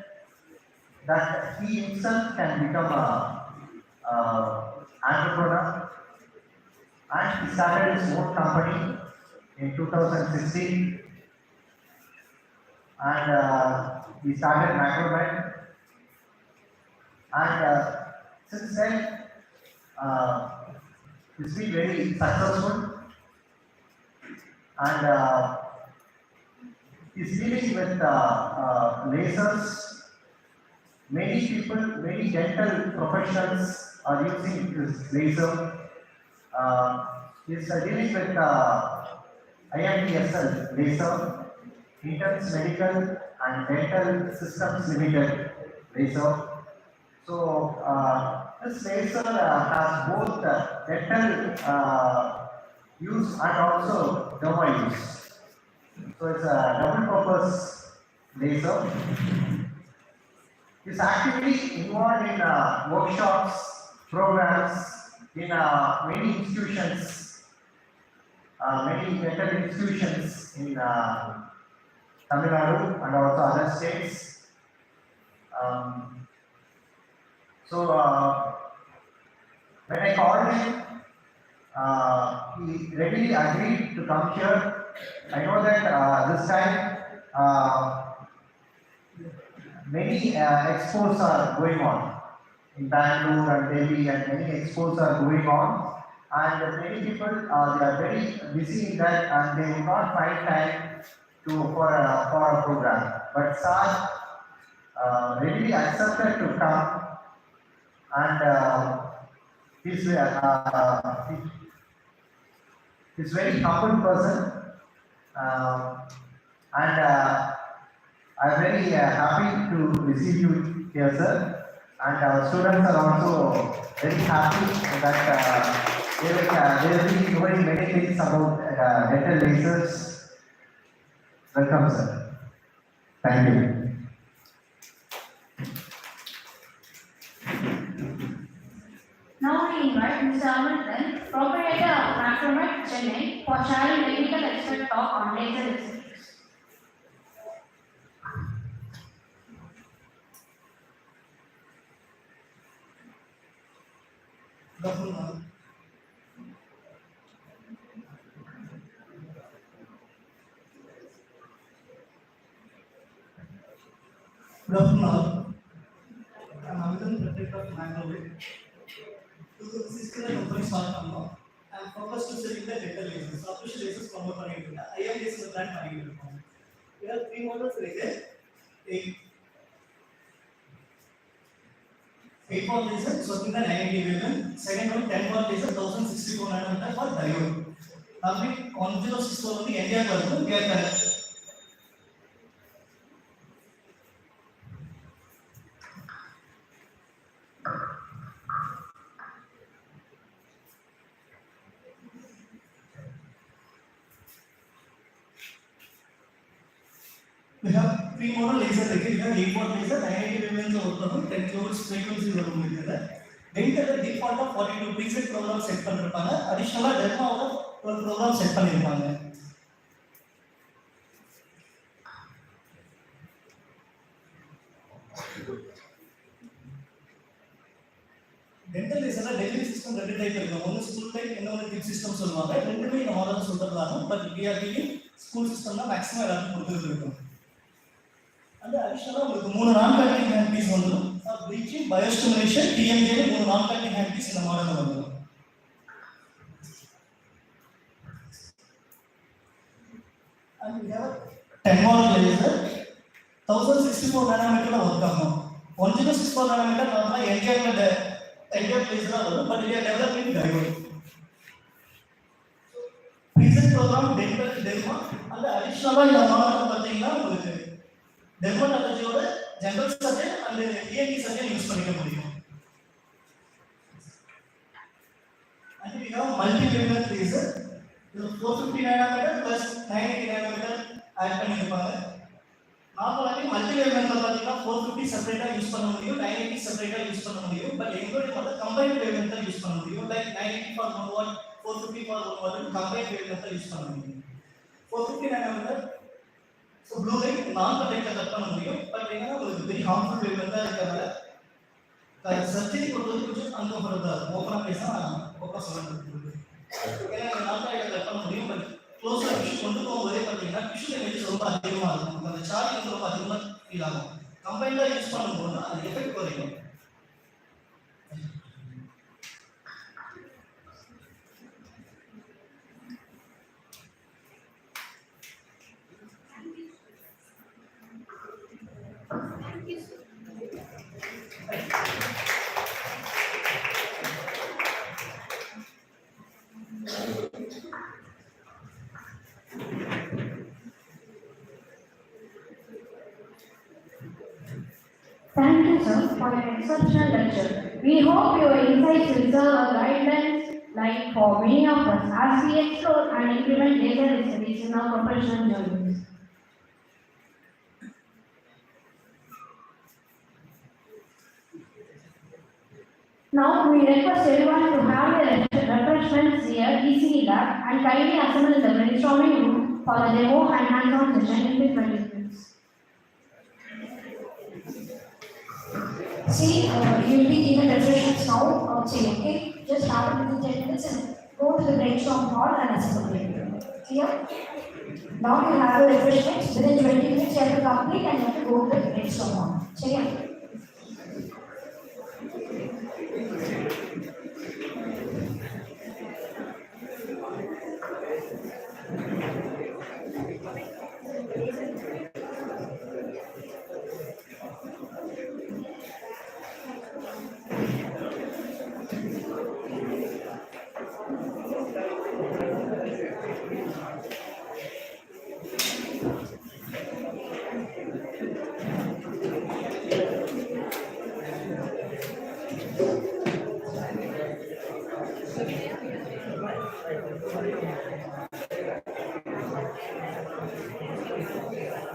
that he himself can become a entrepreneur, and he started his own company in 2016, and he started Macromed, and since then it's been very successful, and he's dealing with lasers. Many people, many dental professionals are using this laser. He's dealing with IMDSL laser, Intense Medical and Dental Systems Limited laser. So this laser has both dental use and also dermal use. So it's a double purpose laser. He's actively involved in workshops, programs in many institutions, many dental institutions in Tamil Nadu and also other states. So when I called him, he readily agreed to come here. I know that this time many expos are going on. in Bangalore and Delhi, and many expos are going on. And many people they are very busy in that, and they will not find time for a program. But Saj readily accepted to come, and he's very humble person, and I'm very happy to receive you here, sir. And our students are also very happy that they will be knowing many things about dental lasers. Welcome, sir. Thank you. Now we invite Mr. Amarthan, proprietor of Macromet Chennai, for sharing technical expert talk on laser research. Good afternoon. Good afternoon. I'm Amarthan, proprietor of Macromet. This is the company start now. I'm focused to selling the dental lasers. Official lasers promote பண்ணிட்டு I am this brand பண்ணிட்டு இருக்கோம். We have 3 models இருக்கு. 8-watt laser working the 980 wavelength. Second one 10-watt laser 1064 nanometer for diode. Now 1064 வந்து India வருது. We are correct. We have 3 model laser like we have 8-watt laser 980 wavelength work 10 kilohertz frequency வரும் இதுல dental default 42 preset program set பண்ணிருப்பாங்க அடிஷனலா டெர்மாவோட ஒரு program set பண்ணிருப்பாங்க dental லேசர்ல டெலிவரி சிஸ்டம் ரெண்டு டைப் இருக்கு ஒன்னு ஸ்கூல் டைப் இன்னொரு டிப் சிஸ்டம் சொல்லுவாங்க ரெண்டுமே இந்த மாடல் சொல்றதாங்க பட் பிஆர்டி ஸ்கூல் சிஸ்டம்னா மேக்ஸிமம் எல்லாரும் கொடுத்துட்டு And additional மூணு non-cutting handpiece வந்துரும் bleaching biostimulation TMJ மூணு non-cutting handpiece இந்த மாடல்ல வந்துரும் and we have 10-watt laser 1064 nanometer work ஆகும் 1064 nanometer நார்மலா NDR laser வரும் but we are developing diode preset program dental demo and additional இந்த மாடல்ல பாத்தீங்கன்னா உங்களுக்கு டெர்மடாலஜியோட general surgeon and ENT surgeon use பண்ணிக்க முடியும். And we have multi-wavelength laser. இது 450 nanometer plus 980 nanometer ஆட் பண்ணிருப்பாங்க. நார்மலாவே multi-wavelength பாத்தீங்கன்னா 450 செப்பரேட்டா யூஸ் பண்ண முடியும் 980 செப்பரேட்டா யூஸ் பண்ண முடியும் பட் எங்களுடைய வந்து கம்பைன்ட் wavelength யூஸ் பண்ண முடியும் like 980 for 1 watt 450 for 1 watt combined wavelength use பண்ண முடியும். 450 nanometer So blue light non-conductor cut பண்ண முடியும் பட் என்னன்னா உங்களுக்கு very harmful wavelength இருக்கறதால சர்ஜரி பொறுத்தவரைக்கும் கொஞ்சம் அன்கம்ஃபர்ட்டபிளா இருக்கும் ஓபனா பேசா ஓபனா சொல்றது ஏன்னா non-conductor cut பண்ண முடியும் பட் க்ளோஸா கொண்டு போகும்போதே பாத்தீங்கன்னா டிஷ்யூ டேமேஜ் ரொம்ப அதிகமா இருக்கும் அந்த சார்ஜ் வந்து ரொம்ப அதிகமா ஃபீல் ஆகும் கம்பைன்டா யூஸ் பண்ணும்போது அது எஃபெக்ட் குறையும் Thank you, sir, for your exceptional lecture. We hope your insights will serve as guidelines like for many of us as we explore and implement laser studies in our professional journeys. Now we request everyone to have their refreshments here easily lab and kindly assemble in the brainstorming room for the demo and hands-on session in 20 minutes. See, you'll be given refreshments now outside, okay? Just have it within 10 minutes and go to the brainstorm hall and assemble it. Clear? Now you have your refreshments. Within 20 minutes, you have to complete and you have to go to the brainstorm hall. Clear?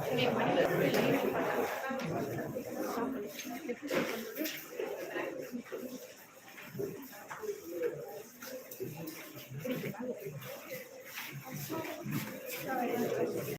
Thank you.